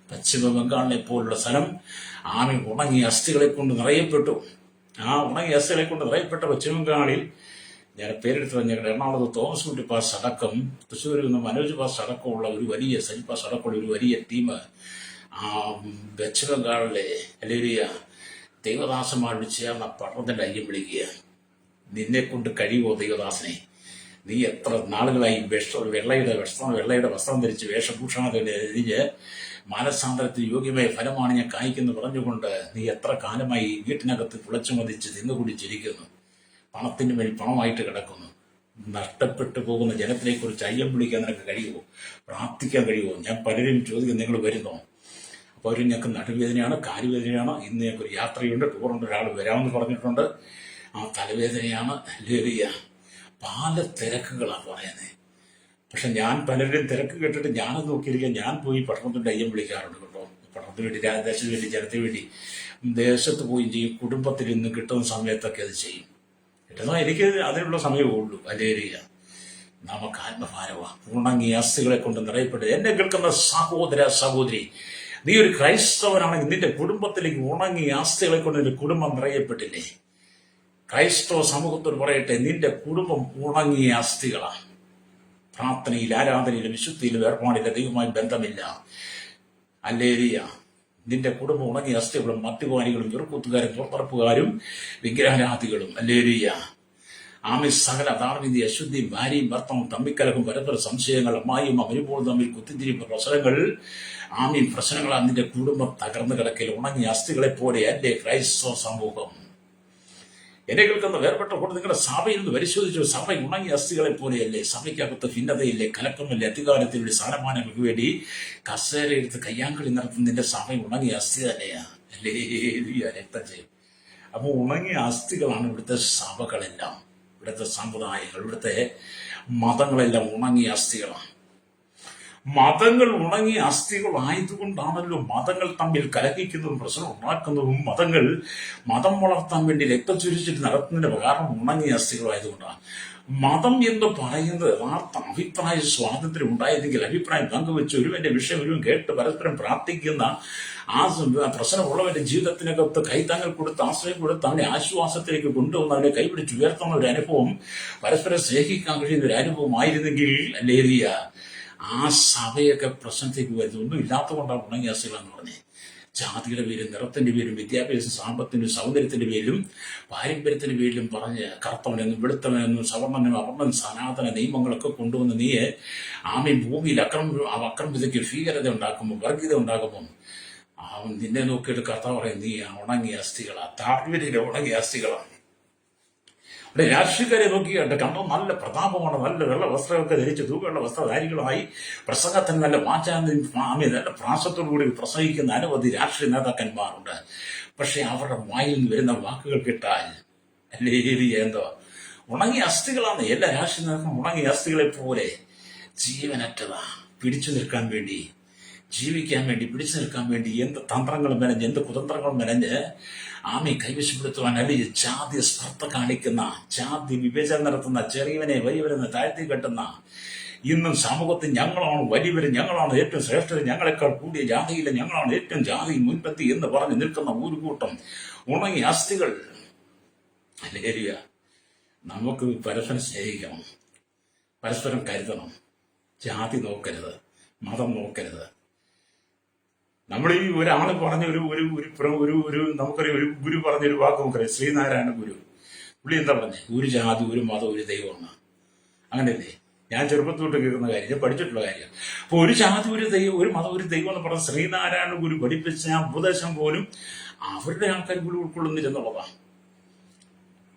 പശ്ചിമ ബംഗാളിനെ പോലുള്ള സ്ഥലം ഉണങ്ങിയ അസ്ഥികളെ കൊണ്ട് നിറയപ്പെട്ടു. ആ ഉണങ്ങിയ അസ്ഥികളെ കൊണ്ട് നിറയപ്പെട്ട പശ്ചിമ ബംഗാളിൽ ഞാൻ പേരെടുത്ത് പറഞ്ഞാൽ എറണാകുളത്ത് തോമസ് കുട്ടി പാസ് അടക്കം, തൃശ്ശൂരിൽ നിന്ന് മനോജ് പാസ് അടക്കമുള്ള ഒരു വലിയ സജി പാസ് അടക്കമുള്ള ഒരു വലിയ ടീം പശ്ചിമ ബംഗാളിലെ അല്ലെങ്കിൽ ദൈവദാസന്മാരോട് ചേർന്ന പഠനത്തിന്റെ അയ്യം വിളിക്കുക. നിന്നെ കൊണ്ട് കഴിയുമോ ദൈവദാസനെ? നീ എത്ര നാളുകളായി വെള്ളയുടെ വസ്ത്രം ധരിച്ച് വേഷഭൂഷണത്തിൽ എരിഞ്ഞ് മാനസാന്തരത്തിന് യോഗ്യമായ ഫലമാണ് ഞാൻ കായ്ക്കുന്നു പറഞ്ഞുകൊണ്ട് നീ എത്ര കാലമായി വീട്ടിനകത്ത് കുളച്ചു മതിച്ച് തിന്നുകുടിച്ചിരിക്കുന്നു, പണത്തിന് മേൽ പണമായിട്ട് കിടക്കുന്നു. നഷ്ടപ്പെട്ടു പോകുന്ന ജനത്തിനെ കുറിച്ച് അയ്യം വിളിക്കാൻ നിനക്ക് കഴിയുമോ? പ്രാർത്ഥിക്കാൻ കഴിയുമോ? ഞാൻ പലരും ചോദിക്കും, നിങ്ങൾ വരുന്നോ? അപ്പോൾ അവർ ഞങ്ങൾക്ക് നടുവേദനയാണ്, കാലുവേദനയാണ്, ഇന്ന് ഞങ്ങൾക്ക് ഒരു യാത്രയുണ്ട്, ടൂറുണ്ട്, ഒരാൾ വരാമെന്ന് പറഞ്ഞിട്ടുണ്ട്, ആ തലവേദനയാണ്, ലേറിയ പല തിരക്കുകളാണ് പറയുന്നത്. പക്ഷെ ഞാൻ പലരും തിരക്ക് കേട്ടിട്ട് ഞാനത് നോക്കിയിരിക്കുക, ഞാൻ പോയി പട്ടണത്തിൻ്റെ അയ്യം വിളിക്കാറുണ്ട് കേട്ടോ. പട്ടണത്തിന് വേണ്ടി, ദേശത്തിന് വേണ്ടി, ജനത്തിന് വേണ്ടി ദേശത്ത് പോയി ചെയ്യും. കുടുംബത്തിൽ നിന്ന് കിട്ടുന്ന സമയത്തൊക്കെ അത് ചെയ്യും. കിട്ടുന്ന എനിക്ക് അതിനുള്ള സമയമേ ഉള്ളൂ. അല്ലേരിയ നമുക്ക് ആത്മഭാരമാണ്. ഉണങ്ങിയ അസ്ഥികളെ കൊണ്ട് നിറയപ്പെട്ടത്. എന്നെ കേൾക്കുന്ന സഹോദര സഹോദരി, നീ ഒരു ക്രൈസ്തവനാണെങ്കിൽ നിന്റെ കുടുംബത്തിലേക്ക് ഉണങ്ങിയ അസ്ഥികളെ കൊണ്ട് നിന്റെ കുടുംബം നിറയപ്പെട്ടില്ലേ? ക്രൈസ്തവ സമൂഹത്തോട് പറയട്ടെ, നിന്റെ കുടുംബം ഉണങ്ങിയ അസ്ഥികളാണ്. പ്രാർത്ഥനയിൽ, ആരാധനയിലും, വിശുദ്ധിയിലും ഏർപ്പാടില്ല, ദൈവവുമായി ബന്ധമില്ല. അല്ലേരിയ നിന്റെ കുടുംബം ഉണങ്ങിയ അസ്ഥികളും മദ്യപാനികളും ചെറുക്കൂത്തുകാരും പുറത്തറപ്പുകാരും വിഗ്രഹാരാധികളും. അല്ലേരിയ സകല ധാർമ്മിക അശുദ്ധിയും ഭാര്യയും ഭർത്താവും തമ്മിക്കലക്കും പരസ്പര സംശയങ്ങൾ അമ്മായിയും അവരുമ്പോൾ തമ്മിൽ കുത്തിത്തിരിപ്പ് പ്രശ്നങ്ങൾ പ്രശ്നങ്ങളാണ് നിന്റെ കുടുംബം തകർന്നു കിടക്കൽ. ഉണങ്ങിയ അസ്ഥികളെ പോലെ അല്ലേ ക്രൈസ്തവ സമൂഹം? എന്നെ കേൾക്കുന്ന വേർപെട്ട കൂടെ നിങ്ങളുടെ സഭയിൽ നിന്ന് പരിശോധിച്ചു. സഭ ഉണങ്ങിയ അസ്ഥികളെ പോലെയല്ലേ? സഭയ്ക്കകത്ത് ഭിന്നതയില്ലേ, കലക്കമില്ലേ, അധികാരത്തിന് വേണ്ടി, സ്ഥാനമാനങ്ങൾക്ക് വേണ്ടി കസേരയെടുത്ത് കയ്യാങ്കളി നടത്തുന്നതിന്റെ സഭ ഉണങ്ങിയ അസ്ഥി തന്നെയാ. അല്ലേ രക്തം ചെയ്യും. അപ്പോൾ ഉണങ്ങിയ അസ്ഥികളാണ് ഇവിടുത്തെ സഭകളെല്ലാം, ഇവിടുത്തെ സമുദായങ്ങൾ, ഇവിടുത്തെ മതങ്ങളെല്ലാം ഉണങ്ങിയ അസ്ഥികളാണ്. മതങ്ങൾ ഉണങ്ങിയ അസ്ഥികളായതുകൊണ്ടാണല്ലോ മതങ്ങൾ തമ്മിൽ കലഹിക്കുന്നതും പ്രശ്നം ഉണ്ടാക്കുന്നതും. മതം വളർത്താൻ വേണ്ടി രക്തം ചുരിച്ചിട്ട് നടത്തുന്നതിന്റെ കാരണം ഉണങ്ങിയ അസ്ഥികളായതുകൊണ്ടാണ്. മതം എന്ന് പറയുന്നത് യഥാർത്ഥ അഭിപ്രായ സ്വാതന്ത്ര്യം ഉണ്ടായതെങ്കിൽ അഭിപ്രായം പങ്കുവെച്ച് ഒരുവന്റെ വിഷയം ഒരുവൻ കേട്ട് പരസ്പരം പ്രാർത്ഥിക്കുന്ന ആ പ്രശ്നമുള്ളവന്റെ ജീവിതത്തിനകത്ത് കൈത്താങ്ങൽ കൊടുത്ത് ആശ്രയം കൊടുത്ത് അവനെ ആശ്വാസത്തിലേക്ക് കൊണ്ടുവന്ന് അവനെ കൈപിടിച്ച് ഉയർത്തുന്ന ഒരു അനുഭവം, പരസ്പരം സ്നേഹിക്കാൻ കഴിയുന്ന ഒരു അനുഭവമായിരുന്നെങ്കിൽ അല്ലേറിയ ആ സഭയൊക്കെ പ്രശ്നത്തേക്ക് വരുന്നത്. ഒന്നും ഇല്ലാത്തതുകൊണ്ടാണ് ഉണങ്ങിയ അസ്ഥികളെന്ന് പറഞ്ഞത്. ജാതിയുടെ പേരും, നിറത്തിന്റെ പേരും, വിദ്യാഭ്യാസ സാമ്പത്തിനും സൗന്ദര്യത്തിന്റെ പേരിലും പാരമ്പര്യത്തിന്റെ പേരിലും പറഞ്ഞ് കറുത്തവനെന്നും വെളുത്തവനെന്നും സവർണനും അവർണൻ സനാതന നിയമങ്ങളൊക്കെ കൊണ്ടുവന്ന് നീ ഭൂമിയിൽ അക്രമത്തിലേക്ക് ഭീകരത ഉണ്ടാക്കുമ്പോൾ, വർഗീയത ഉണ്ടാക്കുമ്പോൾ നിന്നെ നോക്കിയിട്ട് കർത്താവ് പറയും, നീ ഉണങ്ങിയ അസ്ഥികളാ, താഴ്വരയിലെ ഉണങ്ങിയ അസ്ഥികളാണ്. അവിടെ രാഷ്ട്രീയക്കാരെ നോക്കിയിട്ട് കണ്ടോ നല്ല പ്രതാപമാണ്, നല്ല വെള്ള വസ്ത്രമൊക്കെ ധരിച്ച് തൂക്കമുള്ള വസ്ത്രധാരികളായി പ്രസംഗത്തിന് നല്ല നല്ല പ്രാസത്തോടുകൂടി പ്രസംഗിക്കുന്ന അനവധി രാഷ്ട്രീയ നേതാക്കന്മാരുണ്ട്. പക്ഷെ അവരുടെ വായിൽ നിന്ന് വരുന്ന വാക്കുകൾ കേട്ടാൽ അല്ലേ എന്തോ ഉണങ്ങിയ അസ്ഥികളാണ്. എല്ലാ രാഷ്ട്രീയ നേതാക്കളും ഉണങ്ങിയ അസ്ഥികളെ പോലെ ജീവനറ്റതാ. പിടിച്ചു നിൽക്കാൻ വേണ്ടി, ജീവിക്കാൻ വേണ്ടി, പിടിച്ചു നിൽക്കാൻ വേണ്ടി എന്ത് തന്ത്രങ്ങളും മെനഞ്ഞ്, എന്ത് കുതന്ത്രങ്ങളും മെനഞ്ഞ് കൈവശപ്പെടുത്തുവാൻ, അല്ലെങ്കിൽ ജാതി സ്പർദ്ധ കാണിക്കുന്ന, ജാതി വിവേചനം നടത്തുന്ന, ചെറിയവനെ വലിയവരെന്ന് താഴ്ത്തി കെട്ടുന്ന, ഇന്നും സമൂഹത്തിൽ ഞങ്ങളാണ് വലിയവരും, ഞങ്ങളാണ് ഏറ്റവും ശ്രേഷ്ഠരും, ഞങ്ങളെക്കാൾ കൂടിയ ജാതിയില്ല, ഞങ്ങളാണ് ഏറ്റവും ജാതി മുൻപത്തി എന്ന് പറഞ്ഞ് നിൽക്കുന്ന ഒരു കൂട്ടം ഉണങ്ങിയ അസ്ഥികൾ. അല്ലേരിയ നമുക്ക് പരസ്പരം സ്നേഹിക്കണം, പരസ്പരം കരുതണം, ജാതി നോക്കരുത്, മതം നോക്കരുത്. നമ്മൾ ഈ ഒരാൾ പറഞ്ഞ നമുക്കറിയാം, ഒരു ഗുരു പറഞ്ഞൊരു വാക്ക് നമുക്കറിയാം, ശ്രീനാരായണ ഗുരു. പുള്ളി എന്താ പറഞ്ഞത്? ഒരു ജാതി, ഒരു മതം, ഒരു ദൈവമാണ്. അങ്ങനെയല്ലേ? ഞാൻ ചെറുപ്പത്തോട്ട് കേൾക്കുന്ന കാര്യം, ഞാൻ പഠിച്ചിട്ടുള്ള കാര്യം. അപ്പൊ ഒരു ജാതി, ഒരു ദൈവം, ഒരു മതം, ഒരു ദൈവം എന്ന് പറഞ്ഞ ശ്രീനാരായണ ഗുരു പഠിപ്പിച്ച ആ ഉപദേശം പോലും അവരുടെ ആൾക്കാർ പോലും ഉൾക്കൊള്ളുന്നില്ലെന്നുള്ളതാണ്.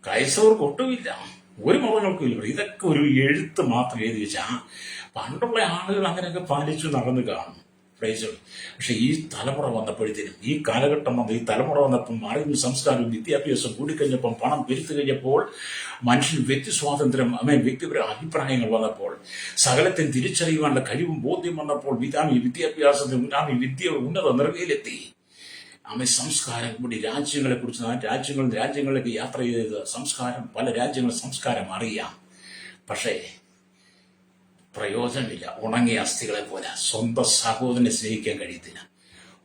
ക്രൈസ്തവർക്ക് ഒട്ടുമില്ല, ഒരു മതങ്ങൾക്കും ഇല്ല. ഇതൊക്കെ ഒരു എഴുത്ത് മാത്രം എഴുതി വെച്ചാൽ പണ്ടുള്ള ആളുകൾ അങ്ങനെയൊക്കെ പാലിച്ചു നടന്നു കാണും. പക്ഷെ ഈ തലമുറ വന്നപ്പോഴത്തേനും, ഈ കാലഘട്ടം വന്ന് ഈ തലമുറ വന്നപ്പോൾ അറിവും സംസ്കാരവും വിദ്യാഭ്യാസം കൂടിക്കഴിഞ്ഞപ്പോൾ, പണം പെരുത്തു കഴിഞ്ഞപ്പോൾ, മനുഷ്യൻ വ്യക്തി സ്വാതന്ത്ര്യം, വ്യക്തിപര അഭിപ്രായങ്ങൾ വന്നപ്പോൾ, സകലത്തിൽ തിരിച്ചറിയുവാനുള്ള കഴിവും ബോധ്യം വന്നപ്പോൾ, വിദ്യാഭ്യാസത്തിൽ വിദ്യ ഉന്നത നിറവിലെത്തി. സംസ്കാരം കൂടി രാജ്യങ്ങളെക്കുറിച്ച്, രാജ്യങ്ങളിലേക്ക് യാത്ര ചെയ്ത് സംസ്കാരം, പല രാജ്യങ്ങളുടെ സംസ്കാരം അറിയാം. പക്ഷേ പ്രയോജനമില്ല. ഉണങ്ങിയ അസ്ഥികളെ പോലെ സ്വന്തം സഹോദരനെ സ്നേഹിക്കാൻ കഴിയത്തില്ല.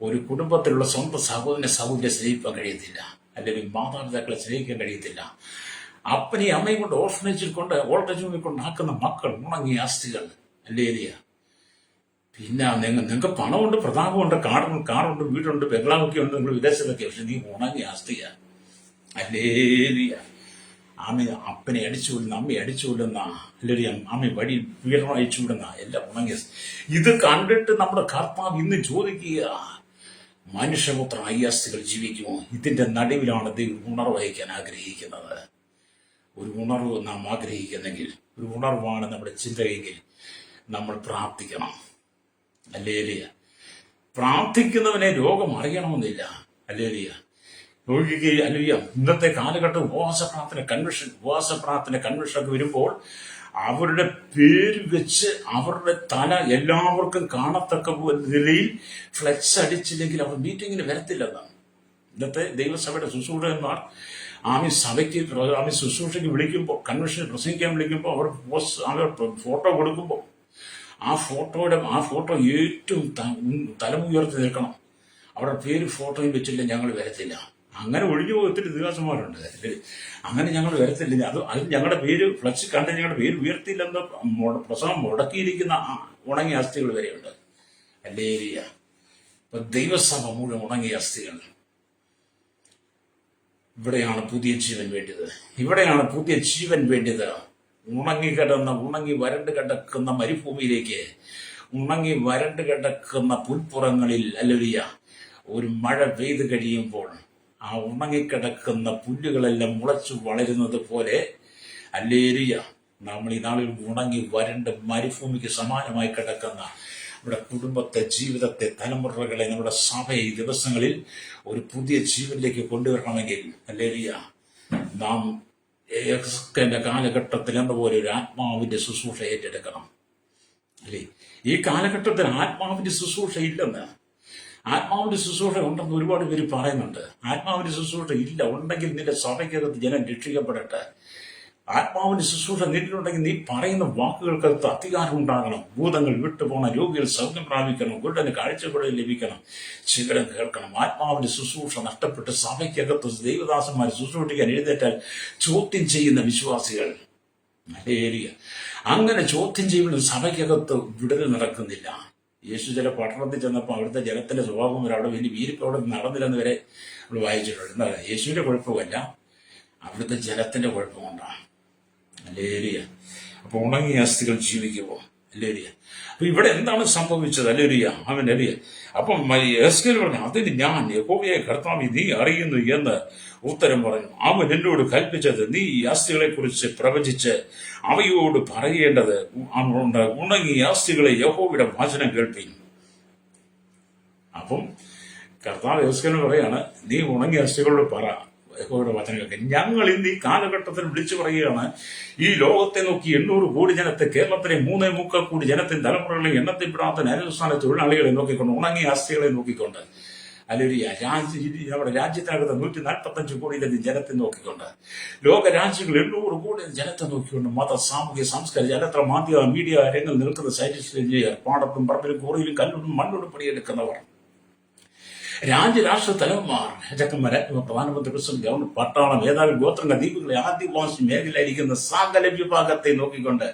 ഒരു കുടുംബത്തിലുള്ള സ്വന്തം സഹോദരനെ സ്നേഹിക്കാൻ കഴിയത്തില്ല. അല്ലെങ്കിൽ മാതാപിതാക്കളെ സ്നേഹിക്കാൻ കഴിയത്തില്ല. അപ്പനെയും അമ്മയും കൊണ്ട് ഓർഫനേജിൽ കൊണ്ട് ഓൾട്ടേജ് ഹോമിൽ കൊണ്ടാക്കുന്ന മക്കൾ ഉണങ്ങിയ അസ്ഥികൾ. അല്ലേലിയ. പിന്നെ നിങ്ങൾക്ക് പണമുണ്ട്, പ്രതാപമുണ്ട്, കാറുണ്ട്, വീടുണ്ട്, ബംഗ്ലാവൊക്കെ ഉണ്ട്, നിങ്ങൾ വിദേശത്തൊക്കെ. പക്ഷെ നീ ഉണങ്ങിയ അസ്ഥിയ. അല്ലേലിയ. ആമി അപ്പനെ അടിച്ചുവിടുന്ന, അമ്മയെ അടിച്ചുവിടുന്ന, അല്ലെങ്കിൽ അമ്മ വഴി പീഡനം അയച്ചുവിടുന്ന എല്ലാം ഉണങ്ങിയ. ഇത് കണ്ടിട്ട് നമ്മുടെ കർത്താവ് ഇന്ന് ചോദിക്കുക, മനുഷ്യപുത്രൻ ഈ അസ്ഥികൾ ജീവിക്കുമോ? ഇതിന്റെ നടുവിലാണ് ദൈവം ഉണർവ് വഹിക്കാൻ ആഗ്രഹിക്കുന്നത്. ഒരു ഉണർവ് നാം ആഗ്രഹിക്കുന്നെങ്കിൽ, ഒരു ഉണർവാണ് നമ്മുടെ ചിന്തയെങ്കിൽ നമ്മൾ പ്രാർത്ഥിക്കണം. അല്ലേലിയ. പ്രാർത്ഥിക്കുന്നവനെ രോഗം അറിയണമെന്നില്ല. അല്ലേലിയ. അല്ലേലിയ. ഇന്നത്തെ കാലഘട്ടം ഉപവാസ പ്രാർത്ഥന കൺവെൻഷനൊക്കെ വരുമ്പോൾ അവരുടെ പേര് വെച്ച് അവരുടെ തല എല്ലാവർക്കും കാണത്തക്ക നിലയിൽ ഫ്ലെക്സ് അടിച്ചില്ലെങ്കിൽ അവർ മീറ്റിങ്ങിന് വരത്തില്ലെന്നാണ്. ഇന്നത്തെ ദൈവസഭയുടെ ശുശ്രൂഷകന്മാർ ആമി ശുശ്രൂഷയ്ക്ക് വിളിക്കുമ്പോൾ, കൺവെൻഷന് പ്രസംഗിക്കാൻ വിളിക്കുമ്പോൾ അവർ ഫോട്ടോ കൊടുക്കുമ്പോൾ ആ ഫോട്ടോ ഏറ്റവും തലമുയർത്തി നിൽക്കണം. അവരുടെ പേര് ഫോട്ടോയിൽ വെച്ചില്ല ഞങ്ങൾ വരത്തില്ല. അങ്ങനെ ഒഴിഞ്ഞു പോയി ഒത്തിരി ദിവസന്മാരുണ്ട്. അങ്ങനെ ഞങ്ങൾ വരത്തില്ല, അത് ഞങ്ങളുടെ പേര് ഫ്ലക്സ് കണ്ട് ഞങ്ങളുടെ പേര് ഉയർത്തിയില്ലെന്ന് പ്രസംഗം മുടക്കിയിരിക്കുന്ന ഉണങ്ങിയ അസ്ഥികൾ വരെയുണ്ട്. അല്ലേലിയ. ഇപ്പൊ ദൈവസഭ മുഴുവൻ ഉണങ്ങിയ അസ്ഥികൾ. ഇവിടെയാണ് പുതിയ ജീവൻ വേണ്ടത്. ഇവിടെയാണ് പുതിയ ജീവൻ വേണ്ടത്. ഉണങ്ങി വരണ്ട് കിടക്കുന്ന മരുഭൂമിയിലേക്ക്, ഉണങ്ങി വരണ്ട് കിടക്കുന്ന പുൽപ്പുറങ്ങളിൽ അല്ലേലിയ ഒരു മഴ പെയ്ത് കഴിയുമ്പോൾ ആ ഉണങ്ങിക്കിടക്കുന്ന പുല്ലുകളെല്ലാം മുളച്ചു വളരുന്നത് പോലെ അല്ലേലിയ നമ്മൾ ഈ നാളിൽ ഉണങ്ങി വരണ്ട് മരുഭൂമിക്ക് സമാനമായി കിടക്കുന്ന നമ്മുടെ കുടുംബത്തെ, ജീവിതത്തെ, തലമുറകളെ, നമ്മുടെ സഭയെ ഈ ദിവസങ്ങളിൽ ഒരു പുതിയ ജീവനിലേക്ക് കൊണ്ടുവരണമെങ്കിൽ അല്ലേലിയ നാം എന്റെ കാലഘട്ടത്തിൽ എന്ന പോലെ ഒരു ആത്മാവിന്റെ ശുശ്രൂഷ ഏറ്റെടുക്കണം. അല്ലേ? ഈ കാലഘട്ടത്തിൽ ആത്മാവിന്റെ ശുശ്രൂഷ ഇല്ലെന്ന്, ആത്മാവിന്റെ ശുശ്രൂഷ ഉണ്ടെന്ന് ഒരുപാട് പേര് പറയുന്നുണ്ട്. ആത്മാവിന്റെ ശുശ്രൂഷ ഇല്ല. ഉണ്ടെങ്കിൽ നിന്റെ സഭയ്ക്കകത്ത് ജനം രക്ഷിക്കപ്പെടട്ടെ. ആത്മാവിന്റെ ശുശ്രൂഷ നിന്നിട്ടുണ്ടെങ്കിൽ നീ പറയുന്ന വാക്കുകൾക്കകത്ത് അധികാരം ഉണ്ടാകണം. ഭൂതങ്ങൾ വിട്ടുപോകണം, രോഗികൾ സൗഖ്യം പ്രാപിക്കണം, കുരുടന് കാഴ്ചപ്പാട് ലഭിക്കണം, ശിഖരം കേൾക്കണം. ആത്മാവിന്റെ ശുശ്രൂഷ നഷ്ടപ്പെട്ട് സഭയ്ക്കകത്ത് ദൈവദാസന്മാരെ ശുശ്രൂഷിക്കാൻ എഴുന്നേറ്റാൽ ചോദ്യം ചെയ്യുന്ന വിശ്വാസികൾ. ഏരിയ അങ്ങനെ ചോദ്യം ചെയ്യുന്ന സഭയ്ക്കകത്ത് വിടുതൽ നടക്കുന്നില്ല. യേശു ചില പട്ടണത്തിൽ ചെന്നപ്പോൾ അവിടുത്തെ ജനത്തിന്റെ സ്വഭാവം വരെ അവിടെ വലിയ വീരിപ്പ് അവിടെ നടന്നില്ലെന്ന് വരെ നമ്മൾ വായിച്ചിട്ടുണ്ട്. എന്താ, യേശുവിന്റെ കുഴപ്പമല്ല, അവിടുത്തെ ജനത്തിന്റെ കുഴപ്പമുണ്ടാണ്. അല്ലേലിയ. അപ്പൊ ഉണങ്ങിയ അസ്ഥികൾ ജീവിക്കുമോ? അല്ലേലിയ. അപ്പൊ ഇവിടെ എന്താണ് സംഭവിച്ചത്? അല്ലേലിയ. അവൻ അല്ലിയ. അപ്പം എസ്കേൽ പറഞ്ഞു, അതിന് ഞാൻ യഹോവയെ കർത്താവേ നീ അറിയുന്നു എന്ന് ഉത്തരം പറഞ്ഞു. അവൻ എന്നോട് കൽപ്പിച്ചത്, നീ ഈ അസ്ഥികളെ കുറിച്ച് പ്രവചിച്ച് അവയോട് പറയേണ്ടത് ഉണങ്ങിയ അസ്ഥികളെ യഹോവയുടെ വചനം കേൾപ്പീൻ. അപ്പം കർത്താവ് എസ്കേലിനോട് പറയാണ്, നീ ഉണങ്ങിയ അസ്ഥികളോട് പറ യഹോവയുടെ വചനം കേൾക്കാൻ. ഞങ്ങൾ ഇന്ന് ഈ കാലഘട്ടത്തിൽ വിളിച്ചു പറയുകയാണ്, ഈ ലോകത്തെ നോക്കി 800 കോടി ജനത്തെ, കേരളത്തിലെ 3.25 കോടി ജനത്തിന്, തലമുറകളെ എണ്ണത്തിൽപ്പെടാത്ത അന്യസംസ്ഥാന തൊഴിലാളികളെ നോക്കിക്കൊണ്ട്, ഉണങ്ങിയ അസ്ഥികളെ നോക്കിക്കൊണ്ട്, അല്ലെങ്കിൽ നമ്മുടെ രാജ്യത്തിനകത്ത് 145 കോടിയിലധികം ജനത്തെ നോക്കിക്കൊണ്ട്, ലോക രാജ്യങ്ങൾ 800 കോടി ജനത്തെ നോക്കിക്കൊണ്ട്, മത, സാമൂഹ്യ, സാംസ്കാരിക, ചരിത്ര, മാധ്യമ, മീഡിയ രംഗങ്ങൾ നിൽക്കുന്ന സൈന്റിസ്റ്റ്, എഞ്ചിനീയർ, പാടത്തും പറമ്പിലും കോറിയിലും കല്ലിലും മണ്ണോട് പണിയെടുക്കുന്നവർ, രാജ്യരാഷ്ട്ര തലവന്മാർ, രാജാക്കന്മാർ, പ്രധാനമന്ത്രി, പ്രസിഡന്റ്, ഗവർണർ, പട്ടാളം, മേധാവി, ഗോത്രങ്ങൾ, ദ്വീപുകളെ, ആദിവാസി മേഖലയിലിരിക്കുന്ന സകല വിഭാഗത്തെ നോക്കിക്കൊണ്ട്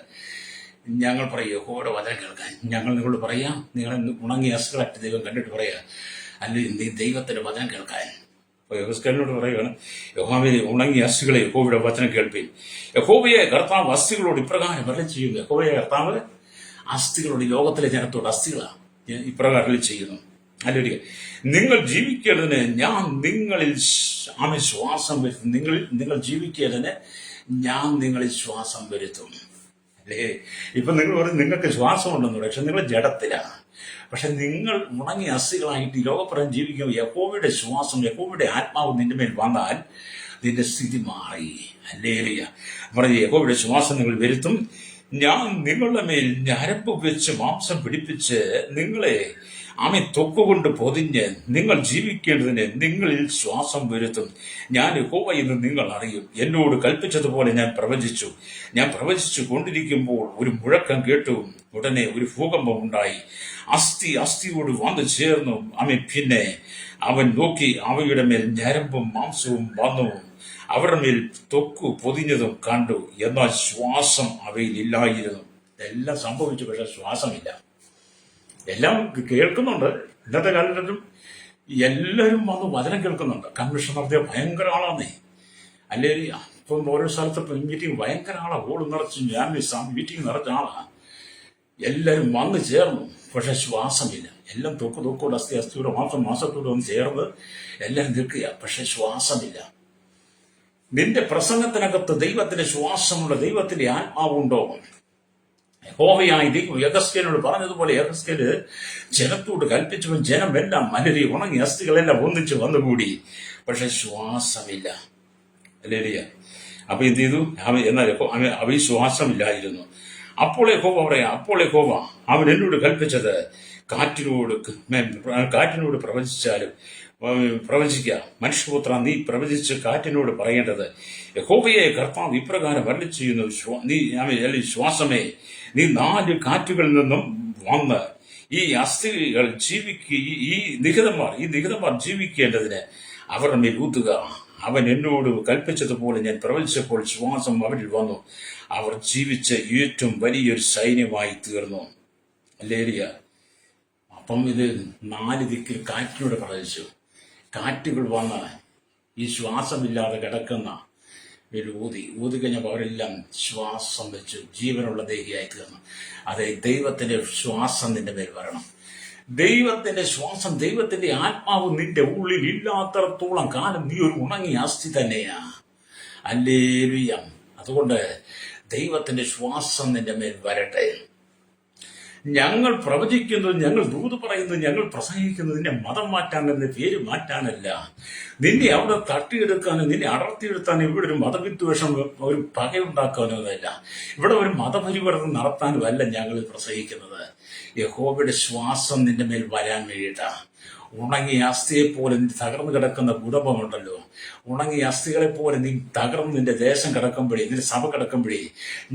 ഞങ്ങൾ പറയും യഹോവയുടെ വചനം കേൾക്കാൻ. ഞങ്ങൾ നിങ്ങളോട് പറയാം, നിങ്ങൾ ഉണങ്ങിയ അസ്ഥികളായിട്ട് ദൈവം കണ്ടിട്ട് പറയാ, അല്ലെങ്കിൽ നീ ദൈവത്തിന്റെ വചനം കേൾക്കാൻ. യഹോസ്കലിനോട് പറയുകയാണ്, യഹോവയെ ഉണങ്ങിയ അസ്ഥികളെ യഹോവയുടെ വചനം കേൾപ്പീൻ. യഹോവയെ കർത്താവ് അസ്ഥികളോട് ഇപ്രകാരം വരൽ ചെയ്യുന്നു. യഹോവയെ കർത്താവ് അസ്ഥികളോട്, ലോകത്തിലെ ജനത്തോട് അസ്ഥികളാണ് ഇപ്രകാരം ചെയ്യുന്നു. അല്ലെങ്കിൽ നിങ്ങൾ ജീവിക്കേണ്ടതിന് ഞാൻ നിങ്ങളിൽ ശ്വാസം വരുത്തും. നിങ്ങൾ ജീവിക്കേണ്ടതിന് ഞാൻ നിങ്ങളിൽ ശ്വാസം വരുത്തും. അല്ലേ? ഇപ്പൊ നിങ്ങൾ പറയും നിങ്ങൾക്ക് ശ്വാസം ഉണ്ടെന്ന്, പക്ഷെ നിങ്ങൾ ജഡത്തിലാണ്. പക്ഷെ നിങ്ങൾ ഉണങ്ങിയ അസ്ഥികളായിട്ട് ഈ ലോകപ്രകാരം ജീവിക്കുമ്പോൾ യഹോവയുടെ ശ്വാസം, യഹോവയുടെ ആത്മാവ് നിന്റെ മേൽ വന്നാൽ നിന്റെ സ്ഥിതി മാറി. അല്ലേലിയ. പറഞ്ഞ യഹോവയുടെ ശ്വാസം നിങ്ങൾ വരുത്തും. ഞാൻ നിങ്ങളുടെ മേൽ ഞരമ്പ് വെച്ച് മാംസം പിടിപ്പിച്ച് നിങ്ങളെ ആമേ തൊക്കുകൊണ്ട് പൊതിഞ്ഞ് നിങ്ങൾ ജീവിക്കേണ്ടതിന് നിങ്ങളിൽ ശ്വാസം വരുത്തും. ഞാൻ യഹോവ എന്ന് നിങ്ങൾ അറിയും. എന്നോട് കൽപ്പിച്ചതുപോലെ ഞാൻ പ്രവചിച്ചു കൊണ്ടിരിക്കുമ്പോൾ ഒരു മുഴക്കം കേട്ടു. ഉടനെ ഒരു ഭൂകമ്പം ഉണ്ടായി. അസ്ഥിയോട് വന്നു ചേർന്നു. പിന്നെ അവൻ നോക്കി, അവയുടെ മേൽ ഞരമ്പും മാംസവും വന്നു. അവരുടെ മേൽ തൊക്കു പൊതിഞ്ഞതും കണ്ടു. എന്നാൽ ശ്വാസം അവയിൽ ഇല്ലായിരുന്നു. ഇതെല്ലാം സംഭവിച്ചു, പക്ഷെ ശ്വാസമില്ല. എല്ലാം കേൾക്കുന്നുണ്ട്. ഇന്നത്തെ കാലത്തും എല്ലാവരും വന്ന് വചനം കേൾക്കുന്നുണ്ട്. കൺവെൻഷൻ നടത്തിയ ഭയങ്കര ആളാന്നേ. അല്ലേ, ഇപ്പം ഓരോ സ്ഥലത്ത് മീറ്റിംഗ് ഭയങ്കര ആളാണ്. ഓട് നിറച്ച് ഞാൻ മീറ്റിംഗ് നിറച്ച ആളാണ്. എല്ലാവരും വന്ന് ചേർന്നു, പക്ഷെ ശ്വാസമില്ല. എല്ലാം തൊക്കോട് അസ്ഥിയോടെ മാസത്തോടെ ഒന്ന് ചേർന്ന് എല്ലാവരും നിൽക്കുക, പക്ഷെ ശ്വാസമില്ല. നിന്റെ പ്രസംഗത്തിനകത്ത് ദൈവത്തിന്റെ ശ്വാസമുള്ള, ദൈവത്തിന്റെ ആത്മാവുണ്ടോ? യഹോവയായ ദൈവം യഹസ്കേലിനോട് പറഞ്ഞതുപോലെ യഹസ്കേല് ജനത്തോട് കൽപ്പിച്ചവൻ ജനമെല്ലാം മലരി ഉണങ്ങി അസ്ഥികളെല്ലാം ഒന്നിച്ച് വന്നുകൂടി, പക്ഷെ ശ്വാസമില്ല. അല്ലേലിയ. അപ്പൊ എന്ത് ചെയ്തു? എന്നാൽ അവ ശ്വാസമില്ലായിരുന്നു. അപ്പോൾ യഹോവ അവൻ എന്നോട് കൽപ്പിച്ചത്, കാറ്റിനോട് പ്രവചിക്കുക. മനുഷ്യപുത്ര, നീ പ്രവചിച്ച് കാറ്റിനോട് പറയേണ്ടത്, യഹോവയെ കർത്താവ് ഇപ്രകാരം അരുളി ചെയ്യുന്നു, ശ്വാസമേ, നീ 4 കാറ്റുകളിൽ നിന്നും വന്ന് ഈ അസ്ഥികൾ ഈ നിഹിതന്മാർ ജീവിക്കേണ്ടതിന് അവരുടെ മേൽ ഊതുക. അവൻ എന്നോട് കൽപ്പിച്ചതുപോലെ ഞാൻ പ്രവചിച്ചപ്പോൾ ശ്വാസം അവരിൽ വന്നു. അവർ ജീവിച്ച ഏറ്റവും വലിയൊരു സൈന്യമായി തീർന്നു. അല്ലേലിയ. അപ്പം ഇത് 4 ദിക്കിൽ കാറ്റിനോട് പ്രവചിച്ചു. കാറ്റുകൾ വന്ന് ഈ ശ്വാസമില്ലാതെ കിടക്കുന്ന ഊതി കഴിഞ്ഞപ്പോൾ അവരെല്ലാം ശ്വാസം വെച്ചു ജീവനുള്ള ദേഹിയായി തീർന്നു. അതെ, ദൈവത്തിന്റെ ശ്വാസം നിന്റെ മേൽ വരണം. ദൈവത്തിന്റെ ശ്വാസം, ദൈവത്തിന്റെ ആത്മാവ് നിന്റെ ഉള്ളിൽ ഇല്ലാത്തടത്തോളം കാലം നീ ഒരു ഉണങ്ങിയ അസ്ഥി തന്നെയാ. ഹല്ലേലൂയ. അതുകൊണ്ട് ദൈവത്തിന്റെ ശ്വാസം നിന്റെ മേൽ വരട്ടെ. ഞങ്ങൾ പ്രവചിക്കുന്നത്, ഞങ്ങൾ ദൂത് പറയുന്നത്, ഞങ്ങൾ പ്രസംഗിക്കുന്നത് നിന്നെ മതം മാറ്റാനല്ല, പേര് മാറ്റാനല്ല, നിന്നെ അവിടെ തട്ടിയെടുക്കാനും നിന്നെ അടർത്തിയെടുത്താനും ഇവിടെ ഒരു മതവിദ്വേഷം, ഒരു പകയുണ്ടാക്കാനല്ല, ഇവിടെ ഒരു മതപരിവർത്തനം നടത്താനും അല്ല ഞങ്ങൾ പ്രസംഗിക്കുന്നത്. യഹോവയുടെ ശ്വാസം നിന്റെ മേൽ വരാൻ വേണ്ടിയിട്ടാ. ഉണങ്ങിയ അസ്ഥിയെ പോലെ നീ തകർന്നു കിടക്കുന്ന കുടുംബമുണ്ടല്ലോ, ഉണങ്ങിയ അസ്ഥികളെ പോലെ നീ തകർന്ന് നിന്റെ ദേശം കിടക്കുമ്പോഴേ, നിന്റെ സഭ കിടക്കുമ്പോഴേ,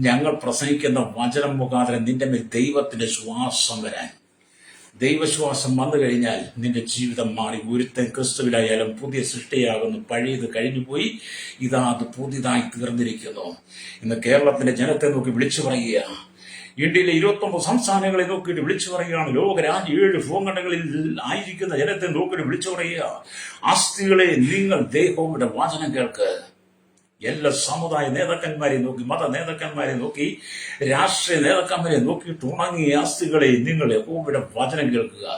ഞങ്ങൾ പ്രസംഗിക്കുന്ന വചനം മുഖാന്തരം നിന്റെ മേൽ ദൈവത്തിന്റെ ശ്വാസം വരാൻ. ദൈവശ്വാസം വന്നു കഴിഞ്ഞാൽ നിന്റെ ജീവിതം മാറി. ഒരുത്തൻ ക്രിസ്തുവിലായാലും പുതിയ സൃഷ്ടിയാകുന്നു. പഴയത് കഴിഞ്ഞുപോയി, അത് പുതിയതായി തീർന്നിരിക്കുന്നു. ഇന്ന് കേരളത്തിന്റെ ജനത്തെ നോക്കി വിളിച്ചു പറയുക. ഇന്ത്യയിലെ 29 സംസ്ഥാനങ്ങളെ നോക്കിയിട്ട് വിളിച്ചു പറയുകയാണ്. ലോകരാജ്യം 7 ഭൂഖണ്ഡങ്ങളിൽ ആയിരിക്കുന്ന ജനത്തെ നോക്കിയിട്ട് വിളിച്ചു പറയുക, അസ്ഥികളെ നിങ്ങൾ യഹോവയുടെ വചനം കേൾക്ക്. എല്ലാ സമുദായ നേതാക്കന്മാരെ നോക്കി, മത നേതാക്കന്മാരെ നോക്കി, രാഷ്ട്രീയ നേതാക്കന്മാരെ നോക്കിയിട്ട് ഉണങ്ങിയ അസ്ഥികളെ നിങ്ങൾ യഹോവയുടെ വചനം കേൾക്കുക.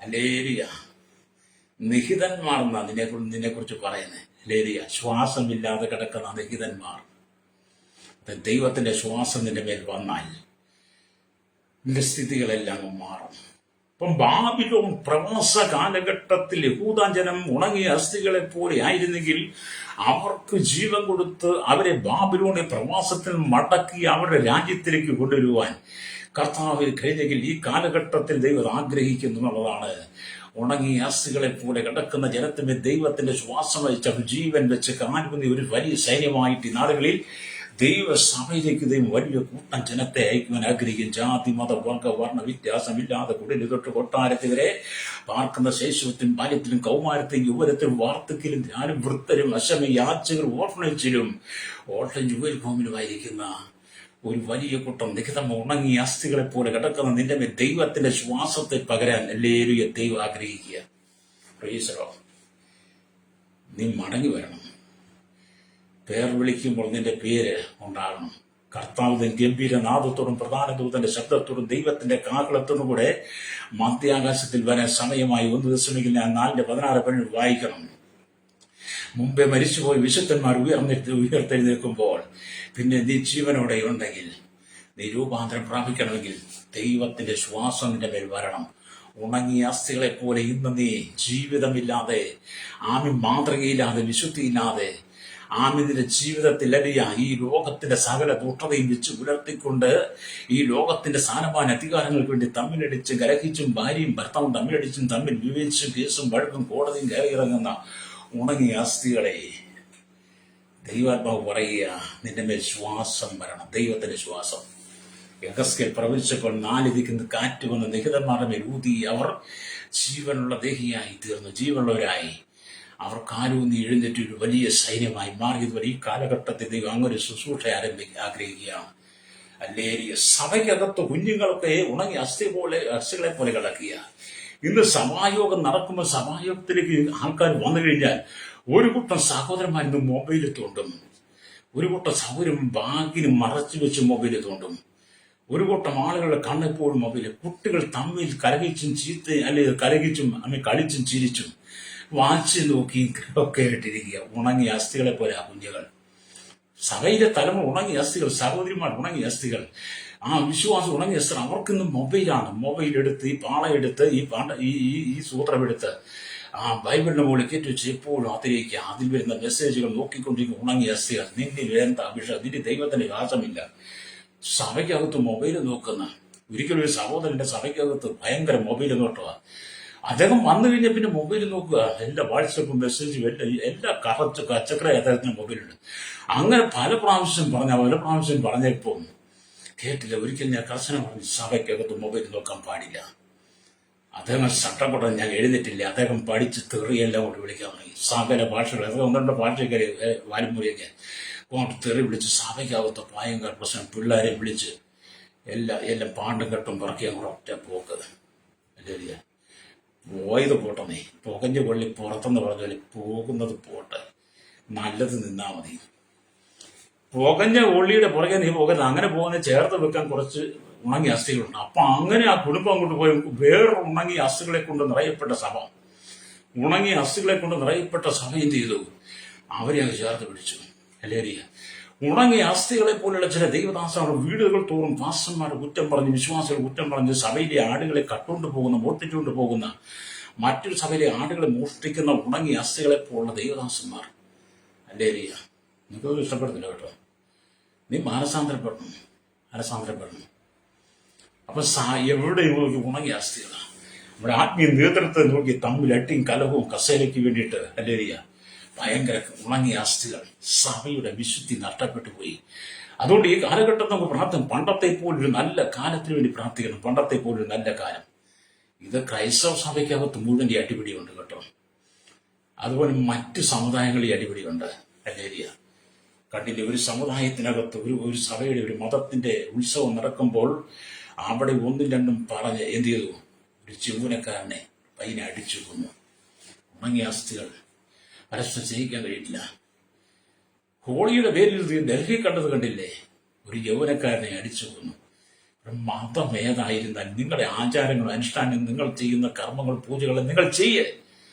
ഹല്ലേലൂയ. നിഹിതന്മാർ എന്നാ നിന്നെ കുറിച്ച് പറയുന്നത്. ഹല്ലേലൂയ. ശ്വാസമില്ലാതെ കിടക്കുന്ന നിഹിതന്മാർ. ദൈവത്തിന്റെ ശ്വാസം നിന്റെ മേൽ വന്നാൽ നിന്റെ സ്ഥിതികളെല്ലാം മാറും. ഇപ്പം ബാബിലോൺ പ്രവാസ കാലഘട്ടത്തിൽ യഹൂദാജനം ഉണങ്ങിയ അസ്ഥികളെ പോലെ ആയിരുന്നെങ്കിൽ അവർക്ക് ജീവൻ കൊടുത്ത് അവരെ ബാബിലോണെ പ്രവാസത്തിൽ മടക്കി അവരുടെ രാജ്യത്തിലേക്ക് കൊണ്ടുവരുവാൻ കർത്താവിന് കഴിഞ്ഞെങ്കിൽ ഈ കാലഘട്ടത്തിൽ ദൈവം ആഗ്രഹിക്കുന്നു എന്നുള്ളതാണ്. ഉണങ്ങിയ അസ്ഥികളെ പോലെ കിടക്കുന്ന ജനത്തിന് ദൈവത്തിന്റെ ശ്വാസം അയച്ച ജീവൻ വെച്ച് കാലുകുന്ന ഒരു വലിയ സൈന്യമായിട്ട് ഈ നാടുകളിൽ ദൈവസഭയിലേക്ക് ദൈവം വലിയ കൂട്ടം ജനത്തെ അയക്കുവാൻ ആഗ്രഹിക്കും. ജാതി മത വർണ്ണ വ്യത്യാസമില്ലാതെ കുടില് തൊട്ട് കൊട്ടാരത്തിൽ വരെ പാർക്കുന്ന ശൈശവത്തിലും ബാല്യത്തിലും കൗമാരത്തിലും യുവരത്തിലും വാർദ്ധക്യത്തിലും ധ്യാനം വൃത്തരും അശമ യാചകരും ഓർഫനേജിലും യുവൽ ഹോമിലുമായിരിക്കുന്ന ഒരു വലിയ കൂട്ടം നിഹിതം ഉണങ്ങിയ അസ്ഥികളെ പോലെ കിടക്കുന്ന നിന്റെ മേൽ ദൈവത്തിന്റെ ശ്വാസത്തെ പകരാൻ എല്ലാവരും ദൈവം ആഗ്രഹിക്കുക. Praise the Lord. നീ മടങ്ങി വരണം. പേർ വിളിക്കുമ്പോൾ നിന്റെ പേര് ഉണ്ടാകണം. കർത്താവിന്റെ ഗംഭീരനാദത്തോടും പ്രധാന ദൂതന്റെ ശബ്ദത്തോടും ദൈവത്തിന്റെ കാഹളത്തോടും കൂടെ മധ്യാകാശത്തിൽ വരാൻ സമയമായി. 1 ദിവസമെങ്കിൽ ഞാൻ 4:16 വായിക്കണം. മുമ്പേ മരിച്ചുപോയി വിശുദ്ധന്മാർ ഉയർത്തെഴുന്നേൽക്കുമ്പോൾ പിന്നെ നീ ജീവനോടെ ഉണ്ടെങ്കിൽ, നീ രൂപാന്തരം പ്രാപിക്കണമെങ്കിൽ ദൈവത്തിന്റെ ശ്വാസം നിന്റെ മേൽ വരണം. ഉണങ്ങിയ അസ്ഥികളെ പോലെ ഇന്ന് നീ ജീവിതമില്ലാതെ, മാതൃകയില്ലാതെ, വിശുദ്ധിയില്ലാതെ, ആമിന്റെ ജീവിതത്തിൽ അല്ല ഈ ലോകത്തിന്റെ സകല ദുഷ്ടതയും വെച്ച് പുലർത്തിക്കൊണ്ട് ഈ ലോകത്തിന്റെ സ്ഥാനമാന അധികാരങ്ങൾക്ക് വേണ്ടി തമ്മിലടിച്ചും കലഹിച്ചും ഭാര്യയും ഭർത്താവും തമ്മിലടിച്ചും തമ്മിൽ വിവേചിച്ചും കേസും വഴക്കും കോടതിയും കയറി ഇറങ്ങുന്ന ഉണങ്ങിയ അസ്ഥികളെ ദൈവാത്മാവ് പറയുക, നിന്റെ മേൽ ശ്വാസം വരണം, ദൈവത്തിന്റെ ശ്വാസം. യഹസ്കേൽ പ്രവചിച്ചപ്പോൾ 4 ദിക്കിന്ന് കാറ്റ് വന്ന് നിഹിതന്മാരുടെ മേൽ ഊതി. അവർ ജീവനുള്ള ദേഹിയായി തീർന്നു, ജീവനുള്ളവരായി. അവർ കാലൂന്നി എഴുന്നേറ്റ് ഒരു വലിയ സൈന്യമായി മാറിയതുപോലെ ഈ കാലഘട്ടത്തിൽ ദൈവം അങ്ങൊരു ശുശ്രൂഷ ആഗ്രഹിക്കുകയാണ്. അല്ലേരിയ സഭയ്ക്കകത്ത് കുഞ്ഞുങ്ങളൊക്കെ ഉണങ്ങി അസ്ഥികളെ പോലെ കിടക്കുക. ഇന്ന് സഭായോഗം നടക്കുമ്പോൾ സഭായോഗത്തിലേക്ക് ആൾക്കാർ വന്നു കഴിഞ്ഞാൽ ഒരു കൂട്ടം സഹോദരന്മാരിന്ന് മൊബൈലിൽ തോണ്ടും, ഒരു കൂട്ടം സൗകര്യം ബാഗിന് മറച്ചു വെച്ച് മൊബൈലിൽ തോണ്ടും, ഒരു കൂട്ടം ആളുകളുടെ കണ്ണെപ്പോഴും മൊബൈലിൽ. കുട്ടികൾ തമ്മിൽ കലഹിച്ചും കലഹിച്ചും കളിച്ചും ചിരിച്ചും വാച്ച് നോക്കിയും ഒക്കെ ആയിട്ടിരിക്കുക. ഉണങ്ങിയ അസ്ഥികളെ പോലെ ആ കുഞ്ഞുങ്ങൾ. സഭയിലെ തലമുറ ഉണങ്ങിയ അസ്ഥികൾ, സഹോദരിമാർ ഉണങ്ങിയ അസ്ഥികൾ, ആ വിശ്വാസം ഉണങ്ങിയ അസ്ഥികൾ. അവർക്കിന്ന് മൊബൈലാണ്. മൊബൈൽ എടുത്ത് ഈ പാളയെടുത്ത് ഈ സൂത്രമെടുത്ത് ആ ബൈബിളിന്റെ മുകളിൽ കയറ്റി വെച്ച് എപ്പോഴും അതിലേക്ക് അതിൽ വരുന്ന മെസ്സേജുകൾ നോക്കിക്കൊണ്ടിരിക്കും. ഉണങ്ങിയ അസ്ഥികൾ. നിന്നിൽ എന്താ അഭിഷേകം? നിന്റെ ദൈവത്തിന്റെ വാസമില്ല. സഭയ്ക്കകത്ത് മൊബൈൽ നോക്കുന്ന ഒരിക്കലും ഒരു സഹോദരന്റെ സഭയ്ക്കകത്ത് ഭയങ്കര മൊബൈൽ നോട്ടമാണ്. അദ്ദേഹം വന്നു കഴിഞ്ഞാൽ പിന്നെ മൊബൈൽ നോക്കുക. എല്ലാ വാട്സപ്പും മെസ്സേജും എല്ലാ കച്ചക്കറ അദ്ദേഹത്തിന് മൊബൈലുണ്ട്. അങ്ങനെ പല പ്രാവശ്യം പറഞ്ഞപ്പോൾ കേട്ടില്ല. ഒരിക്കൽ ഞാൻ കർശനം പറഞ്ഞു, സഭയ്ക്കകത്ത് മൊബൈൽ നോക്കാൻ പാടില്ല. അദ്ദേഹം ചട്ടപ്പെട്ട ഞാൻ എഴുന്നേറ്റില്ല. അദ്ദേഹം പഠിച്ച് തെറിയെല്ലാം കൊണ്ട് വിളിക്കാൻ തുടങ്ങി. സകല ഭാഷകൾ, അദ്ദേഹം 1-2 ഭാഷക്കാരെ വാലുമുറിയൊക്കെ കൊണ്ട് തെറി വിളിച്ച് സഭയ്ക്കകത്ത് ഭയങ്കര പ്രശ്നം. പിള്ളേരെ വിളിച്ച് എല്ലാം പാണ്ടും കെട്ടും പറക്കി അങ്ങോട്ട് ഒറ്റ പോക്ക്. അല്ലേ, പോയത് പോട്ടെന്നേ, പുകഞ്ഞ കൊള്ളി പുറത്തെന്ന് പറഞ്ഞാൽ പോകുന്നത് പോട്ടെ, നല്ലത് നിന്നാ മതി. പുകഞ്ഞ കൊള്ളിയുടെ പുറകെ നീ പോകുന്നത്. അങ്ങനെ പോകുന്ന ചേർത്ത് വെക്കാൻ കുറച്ച് ഉണങ്ങിയ അസ്ഥികളുണ്ട്. അപ്പൊ അങ്ങനെ ആ കുടുംബം അങ്ങോട്ട് പോയി വേറൊരു ഉണങ്ങിയ അസ്ഥികളെ കൊണ്ട് നിറയപ്പെട്ട സഭ, ഉണങ്ങിയ അസ്ഥികളെ കൊണ്ട് നിറയപ്പെട്ട സഭ എന്ത് ചെയ്തു? അവരെ അങ്ങ് ചേർത്ത് പിടിച്ചു. അല്ലേരിയ ഉണങ്ങിയ അസ്ഥികളെ പോലുള്ള ചില ദൈവദാസരുടെ വീടുകൾ തോറും പാസ്റ്റർമാരുടെ കുറ്റം പറഞ്ഞ്, വിശ്വാസികൾ കുറ്റം പറഞ്ഞ്, സഭയിലെ ആടുകളെ കട്ടുകൊണ്ട് പോകുന്ന, മോഷ്ടിച്ചുകൊണ്ട് പോകുന്ന, മറ്റൊരു സഭയിലെ ആടുകളെ മോഷ്ടിക്കുന്ന ഉണങ്ങിയ അസ്ഥികളെ പോലുള്ള ദൈവദാസന്മാർ. അല്ലേരിയ നിനക്കത് ഇഷ്ടപ്പെടുന്നില്ല കേട്ടോ. നീ മാനസാന്തരപ്പെടണം. അപ്പൊ എവിടെ നോക്കി ഉണങ്ങിയ അസ്ഥികളാണ്. നമ്മുടെ ആത്മീയ നേതൃത്വത്തെ നോക്കി തമ്മിൽ അട്ടിയും കലഹവും കസേരയ്ക്ക് വേണ്ടിയിട്ട് അല്ലേരിയ ഭയങ്കര ഉണങ്ങിയ അസ്ഥികൾ. സഭയുടെ വിശുദ്ധി നഷ്ടപ്പെട്ടു പോയി. അതുകൊണ്ട് ഈ കാലഘട്ടം നമുക്ക് പ്രാർത്ഥന, പണ്ടത്തെ പോലൊരു നല്ല കാലത്തിന് വേണ്ടി പ്രാർത്ഥിക്കണം. പണ്ടത്തെ പോലൊരു നല്ല കാലം. ഇത് ക്രൈസ്തവ സഭയ്ക്കകത്ത് മുഴുവൻ ഈ അടിപിടിയുണ്ട് കേട്ടോ. അതുപോലെ മറ്റ് സമുദായങ്ങളിൽ ഈ അടിപിടിയുണ്ട്. അല്ലേരിയ കണ്ടില്ലേ, ഒരു സമുദായത്തിനകത്ത് ഒരു സഭയുടെ ഒരു മതത്തിന്റെ ഉത്സവം നടക്കുമ്പോൾ അവിടെ 1-2 പറഞ്ഞ് എന്ത് ചെയ്തു? ഒരു ചുവനക്കാരനെ പയ്യനെ അടിച്ചു കൊന്നു. ഉണങ്ങിയ അസ്ഥികൾ. പരസ്പരം സ്നേഹിക്കാൻ കഴിയില്ല. ഹോളിയുടെ പേരിൽ ഡൽഹി കണ്ടത് കണ്ടില്ലേ? ഒരു യൗവനക്കാരനെ അടിച്ചു കൊന്നു. മതം ഏതായിരുന്നാൽ നിങ്ങളുടെ ആചാരങ്ങളും അനുഷ്ഠാനങ്ങളും, നിങ്ങൾ ചെയ്യുന്ന കർമ്മങ്ങൾ, പൂജകൾ നിങ്ങൾ ചെയ്യേ.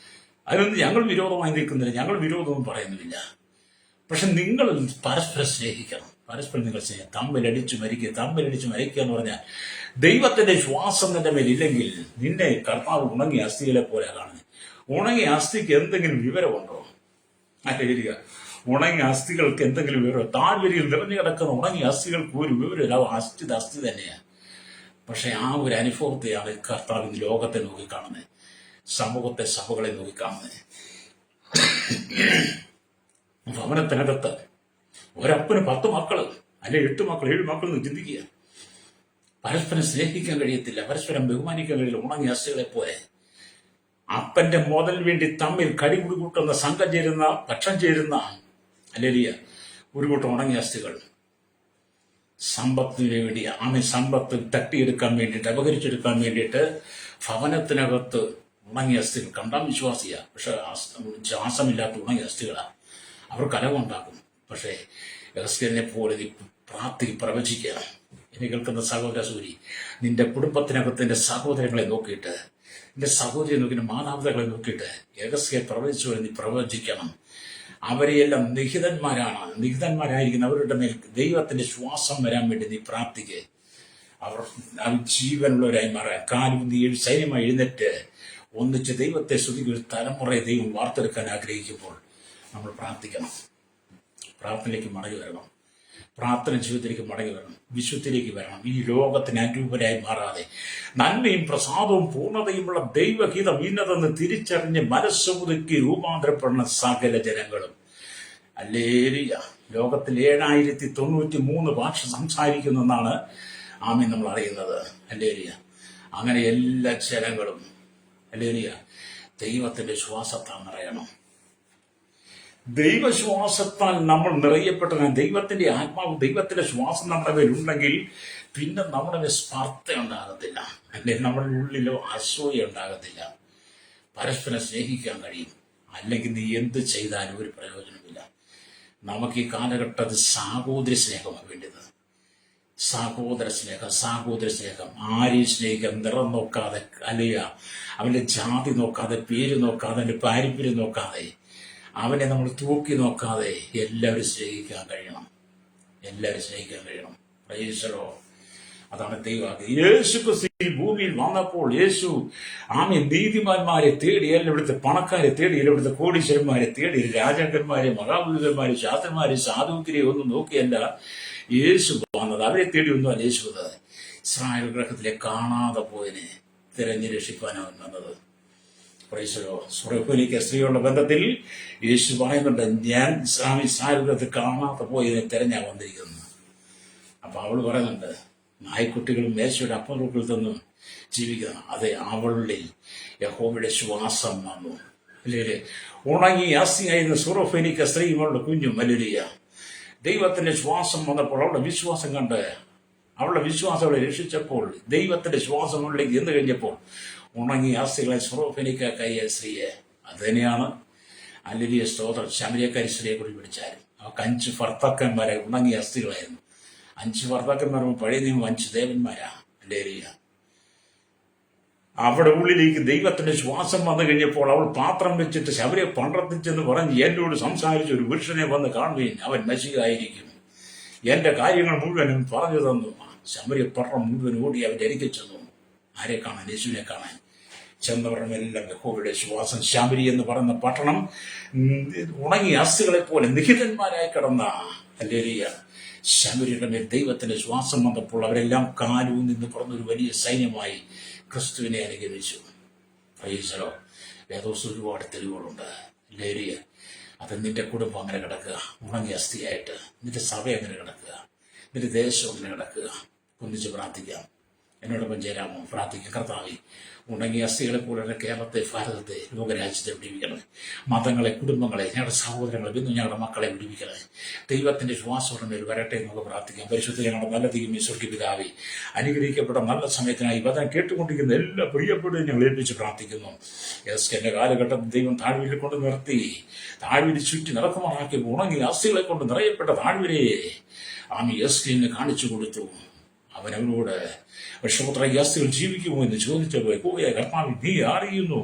അതിനൊന്നും ഞങ്ങൾ വിരോധമായി നിൽക്കുന്നില്ല, ഞങ്ങൾ വിരോധമൊന്നും പറയുന്നില്ല. പക്ഷെ നിങ്ങൾ പരസ്പരം സ്നേഹിക്കണം. പരസ്പരം നിങ്ങൾ സ്നേഹിക്കണം. തമ്മിലടിച്ചു മരിക്കുക എന്ന് പറഞ്ഞാൽ ദൈവത്തിന്റെ ശ്വാസം നിന്റെ മേലില്ലെങ്കിൽ നിന്നെ കർത്താവ് ഉണങ്ങിയ അസ്ഥികളെ പോലെ കാണുന്നത്. ഉണങ്ങിയ അസ്ഥിക്ക് എന്തെങ്കിലും വിവരമുണ്ടോ? അല്ലേരിയ ഉണങ്ങിയ അസ്ഥികൾക്ക് എന്തെങ്കിലും വിവരം? താഴ്വരയിൽ നിറഞ്ഞു കിടക്കുന്ന ഉണങ്ങിയ അസ്ഥികൾക്ക് ഒരു വിവരമില്ല. അസ്ഥി തന്നെയാണ്. പക്ഷെ ആ ഒരു അനുഭവത്തെയാണ് കർത്താവ് ഇന്ന് ലോകത്തെ നോക്കിക്കാണുന്നത്, സമൂഹത്തെ, സഭകളെ നോക്കിക്കാണുന്നത്. ഭവനത്തിനകത്ത് ഒരപ്പന് 10 മക്കള്, അല്ലെ 8 മക്കൾ, 7 മക്കൾ എന്ന് ചിന്തിക്കുക. പരസ്പരം സ്നേഹിക്കാൻ കഴിയത്തില്ല, പരസ്പരം ബഹുമാനിക്കാൻ കഴിയില്ല. ഉണങ്ങിയ അസ്ഥികളെ പോലെ അപ്പന്റെ മുതൽ വേണ്ടി തമ്മിൽ കടികുടി കൂട്ടുന്ന, സംഘം ചേരുന്ന, പക്ഷം ചേരുന്ന അല്ലേലിയ ഒരു കൂട്ടം ഉണങ്ങിയ അസ്ഥികൾ. സമ്പത്തിന് വേണ്ടി, സമ്പത്ത് തട്ടിയെടുക്കാൻ വേണ്ടിയിട്ട്, അപകരിച്ചെടുക്കാൻ വേണ്ടിയിട്ട് ഭവനത്തിനകത്ത് ഉണങ്ങിയ അസ്ഥികൾ. കണ്ടാൽ വിശ്വാസിയാ, പക്ഷെ ശ്വാസമില്ലാത്ത ഉണങ്ങിയ അസ്ഥികളാണ്. അവർ കലവുണ്ടാക്കും. പക്ഷേ യഹസ്കേലിനെ പോലെ നീ പ്രവചിക്കുക. എന്നെ കേൾക്കുന്ന സഹോദര സൂരി, നിന്റെ കുടുംബത്തിനകത്ത് നിന്റെ സഹോദരങ്ങളെ നോക്കിയിട്ട്, നിന്റെ സഹോദരിയെ നോക്കി, മാതാപിതാക്കളെ നോക്കിയിട്ട് യഹസ്കേൽ പ്രവചിച്ചു നീ പ്രവചിക്കണം. അവരെയെല്ലാം നിഹിതന്മാരായിരിക്കുന്ന അവരുടെ മേൽ ദൈവത്തിന്റെ ശ്വാസം വരാൻ വേണ്ടി നീ പ്രാർത്ഥിക്കുക. അവർ ജീവനുള്ളവരായി മാറാൻ കാലും നീ സൈന്യമായി എഴുന്നേറ്റ് ഒന്നിച്ച് ദൈവത്തെ സ്തുതിക്കുന്ന തലമുറയെ ദൈവം വാർത്തെടുക്കാൻ ആഗ്രഹിക്കുമ്പോൾ നമ്മൾ പ്രാർത്ഥിക്കണം. പ്രാർത്ഥനയിലേക്ക് മടങ്ങി വരണം. പ്രാർത്ഥന ജീവിതത്തിലേക്ക് മടങ്ങി വരണം. വിശുദ്ധിയിലേക്ക് വരണം. ഈ ലോകത്തിന് അനുരൂപരായി മാറാതെ നന്മയും പ്രസാദവും പൂർണ്ണതയുമുള്ള ദൈവഹിതം ഇന്നതെന്ന് തിരിച്ചറിഞ്ഞ് മനസ്സുമുതുക്കി രൂപാന്തരപ്പെടുന്ന സകല ജനങ്ങളും. ഹല്ലേലൂയ. ലോകത്തിൽ 7093 ഭാഷ സംസാരിക്കുന്നെന്നാണ് ആമീൻ നമ്മൾ അറിയുന്നത്. ഹല്ലേലൂയ. അങ്ങനെ എല്ലാ ജനങ്ങളും ഹല്ലേലൂയ ദൈവത്തിന്റെ ശ്വാസത്താൽ നിറയണം. ദൈവശ്വാസത്താൽ നമ്മൾ നിറയപ്പെട്ട ദൈവത്തിന്റെ ആത്മാവ്, ദൈവത്തിന്റെ ശ്വാസം നമ്മുടെ മേലുണ്ടെങ്കിൽ പിന്നെ നമ്മുടെ മേൽ സ്പർദ്ധ ഉണ്ടാകത്തില്ല, അല്ലെങ്കിൽ നമ്മുടെ ഉള്ളിലോ അസൂയ ഉണ്ടാകത്തില്ല. പരസ്പരം സ്നേഹിക്കാൻ കഴിയും. അല്ലെങ്കിൽ നീ എന്ത് ചെയ്താലും ഒരു പ്രയോജനമില്ല. നമുക്ക് ഈ കാലഘട്ടത്തിൽ സാഹോദര്യ സ്നേഹമാണ് വേണ്ടത്. സഹോദര സ്നേഹം. ആരെയും സ്നേഹിക്കാം. നിറം നോക്കാതെ, അല്ലയ അവന്റെ ജാതി നോക്കാതെ, പേര് നോക്കാതെ, അവന്റെ പാരമ്പര്യം നോക്കാതെ, അവനെ നമ്മൾ തൂക്കി നോക്കാതെ എല്ലാവരും സ്നേഹിക്കാൻ കഴിയണം. Praise the Lord. അതാണ് ദൈവം. യേശു ക്രിസ്തു ഭൂമിയിൽ വന്നപ്പോൾ യേശു നീതിമാന്മാരെ തേടി, എല്ലാം ഇവിടുത്തെ പണക്കാരെ തേടി, എല്ലാം ഇവിടുത്തെ കോടീശ്വരന്മാരെ തേടി, രാജാക്കന്മാരെ, മഹാപുരുഷന്മാരെ, ശാസ്ത്രന്മാരെ, സാധുക്കിരെ ഒന്നും നോക്കിയല്ല യേശു വന്നത്. അവരെ തേടി ഒന്നുമല്ല യേശു വന്നത്. ഇസ്രായേൽ ഗ്രഹത്തിലെ കാണാതെ പോയതിനെ തിരഞ്ഞു രക്ഷിക്കാനവൻ വന്നത്. സുറഫേനിക്ക സ്ത്രീയുള്ള ബന്ധത്തിൽ യേശു പറയുന്നുണ്ട്, ഞാൻ ഇസ്രായേൽ ഗ്രഹത്തിൽ കാണാതെ പോയതിനെ തിരഞ്ഞാ വന്നിരിക്കുന്നു. അപ്പൊ അവള് പറയുന്നുണ്ട്, നായ്ക്കുട്ടികളും മേശയുടെ അപ്പുറത്തിൽ നിന്നും ജീവിക്കുന്ന അതെ അവളുടെ യഹോവയുടെ ശ്വാസം വന്നു. അല്ലേ? ഉണങ്ങി അസ്ഥിയായിരുന്ന സുറഫേനിക്ക സ്ത്രീ അവളുടെ കുഞ്ഞും അല്ലേലൂയ. ദൈവത്തിന്റെ ശ്വാസം വന്നപ്പോൾ അവളുടെ വിശ്വാസം കണ്ട്, അവളുടെ വിശ്വാസം അവളെ രക്ഷിച്ചപ്പോൾ, ദൈവത്തിന്റെ ശ്വാസം അവളിലേക്ക് എന്ന് കഴിഞ്ഞപ്പോൾ ഉണങ്ങി അസ്ഥികളെ സുറഫേനിക്ക കയ്യ സ്ത്രീയെ, അത് തന്നെയാണ് അല്ലേലൂയ സ്തോത്രം. ശമരിയക്കാരി സ്ത്രീയെ കൂടി പിടിച്ചാലും അവർക്ക് 5 ഭർത്താക്കന്മാരെ ഉണങ്ങിയ അസ്ഥികളായിരുന്നു. 5 ഭർത്താക്കന്മാരും പഴയ നിയമം 5 ദേവന്മാരാ. അല്ലേലൂയ. അവിടെ ഉള്ളിലേക്ക് ദൈവത്തിന്റെ ശ്വാസം വന്നു കഴിഞ്ഞപ്പോൾ അവൾ പാത്രം വെച്ചിട്ട് ശബരിയെ പണ്ടത്തിച്ചെന്ന് പറഞ്ഞ് എന്നോട് സംസാരിച്ച ഒരു പുരുഷനെ വന്ന് കാണുകയും അവൻ മെസ്സിയായിരിക്കും, എന്റെ കാര്യങ്ങൾ മുഴുവനും പറഞ്ഞു തന്നു. ശബരിയെ പട്ടണം മുഴുവൻ ഓടി അവന്റെ അരികെ ചെന്നു. ആരെ കാണാൻ? യേശുവിനെ കാണാൻ ചെന്നവരുമെല്ലാം യഹോവയുടെ ശ്വാസം. ശബരി എന്ന് പറയുന്ന പട്ടണം ഉണങ്ങിയ അസ്ഥികളെ പോലെ നിഹിതന്മാരായി കിടന്ന ഹല്ലേലൂയ ശബരിയുടെ മേൽ ദൈവത്തിന്റെ ശ്വാസം വന്നപ്പോൾ അവരെല്ലാം കാലൂൽ നിന്ന് പുറന്നൊരു വലിയ സൈന്യമായി ക്രിസ്തുവിനെ അനുഗമിച്ചു. Praise the Lord. വേദോസ് ഒരുപാട് തെളിവുകളുണ്ട്. ഹല്ലേലൂയ. അത് നിന്റെ കുടുംബം അങ്ങനെ കിടക്കുക, ഉണങ്ങിയ അസ്ഥിയായിട്ട്. നിന്റെ സഭ അങ്ങനെ കിടക്കുക, നിന്റെ ദേശം അങ്ങനെ കിടക്കുക. ഒന്നിച്ച് പ്രാർത്ഥിക്കാം. എന്നോടൊപ്പം ചേരാമോ? പ്രാർത്ഥിക്കാം. കർത്താവേ, ഉണങ്ങിയ അസ്ഥികളെ പോലെ കേരളത്തെ, ഭാരതത്തെ, ലോകരാജ്യത്തെ വിടിവിക്കണേ. മതങ്ങളെ, കുടുംബങ്ങളെ, ഞങ്ങളുടെ സഹോദരങ്ങളെ, ഇന്ന് ഞങ്ങളുടെ മക്കളെ വിടിവിക്കണേ. ദൈവത്തിന്റെ ശ്വാസോടെ മേൽ വരട്ടെ നമുക്ക് പ്രാർത്ഥിക്കാം. പരിശുദ്ധ ഞങ്ങളുടെ നല്ല ദൈവമേ, സ്വർഗ്ഗീയ പിതാവേ, അനുഗ്രഹിക്കപ്പെട്ട നല്ല സമയത്തിനായി വചനം കേട്ടുകൊണ്ടിരിക്കുന്ന എല്ലാ പ്രിയപ്പെടുകയും ഞങ്ങൾ ഏൽപ്പിച്ച് പ്രാർത്ഥിക്കുന്നു. എന്റെ കാലഘട്ടത്തിൽ ദൈവം താഴ്വീരിൽ കൊണ്ട് നിർത്തി, താഴ്വീര് ചുറ്റി നടക്കുമാറാക്കി ഉണങ്ങിയ അസ്ഥികളെ കൊണ്ട് നിറയപ്പെട്ട താഴ്വരയെ എസ്കേലിനെ കാണിച്ചു കൊടുത്തു. അവനോട് വിഷപുത്ര ഈ അസ്ഥികൾ ജീവിക്കുമോ എന്ന് ചോദിച്ചപ്പോൾ കർത്താവ് നീ അറിയുന്നു.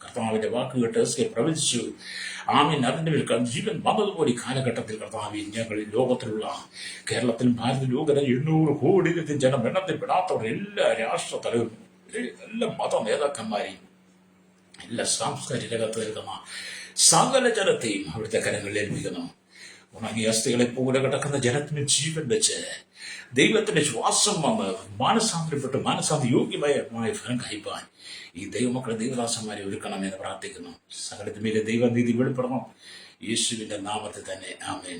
കർത്താവിന്റെ വാക്ക് കേട്ട് എസ്കെ പ്രവചിച്ചു. അതിന്റെ മേൽ ജീവൻ വന്നതുപോലെ ഈ കാലഘട്ടത്തിൽ കർത്താവ് ഞങ്ങൾ ലോകത്തിലുള്ള കേരളത്തിലും ഭാരതത്തിലും ലോകത്തിലെ 800 കോടി ജനം, എണ്ണത്തിൽ പെടാത്തവർ, എല്ലാ രാഷ്ട്ര തലവരും, എല്ലാ മത നേതാക്കന്മാരെയും, എല്ലാ സാംസ്കാരിക രംഗത്ത് നിൽക്കുന്ന സകല ജനത്തെയും അവിടുത്തെ കരങ്ങളിൽ ഏൽപ്പിക്കുന്നു. ഉണങ്ങിയ അസ്ഥികളെ പോലെ കിടക്കുന്ന ജനത്തിന് ജീവൻ വെച്ച് ദൈവത്തിന്റെ ശ്വാസം വന്ന് മാനസാന്തരപ്പെട്ട് യോഗ്യമായ ഫലം കഴിപ്പാൻ ഈ ദൈവമക്കളെ, ദൈവദാസന്മാരെ ഒരുക്കണമെന്ന് പ്രാർത്ഥിക്കുന്നു. സകലത്തിന്മേലെ ദൈവനീതി വെളിപ്പെടണം. യേശുവിന്റെ നാമത്തിൽ തന്നെ. ആമേൻ.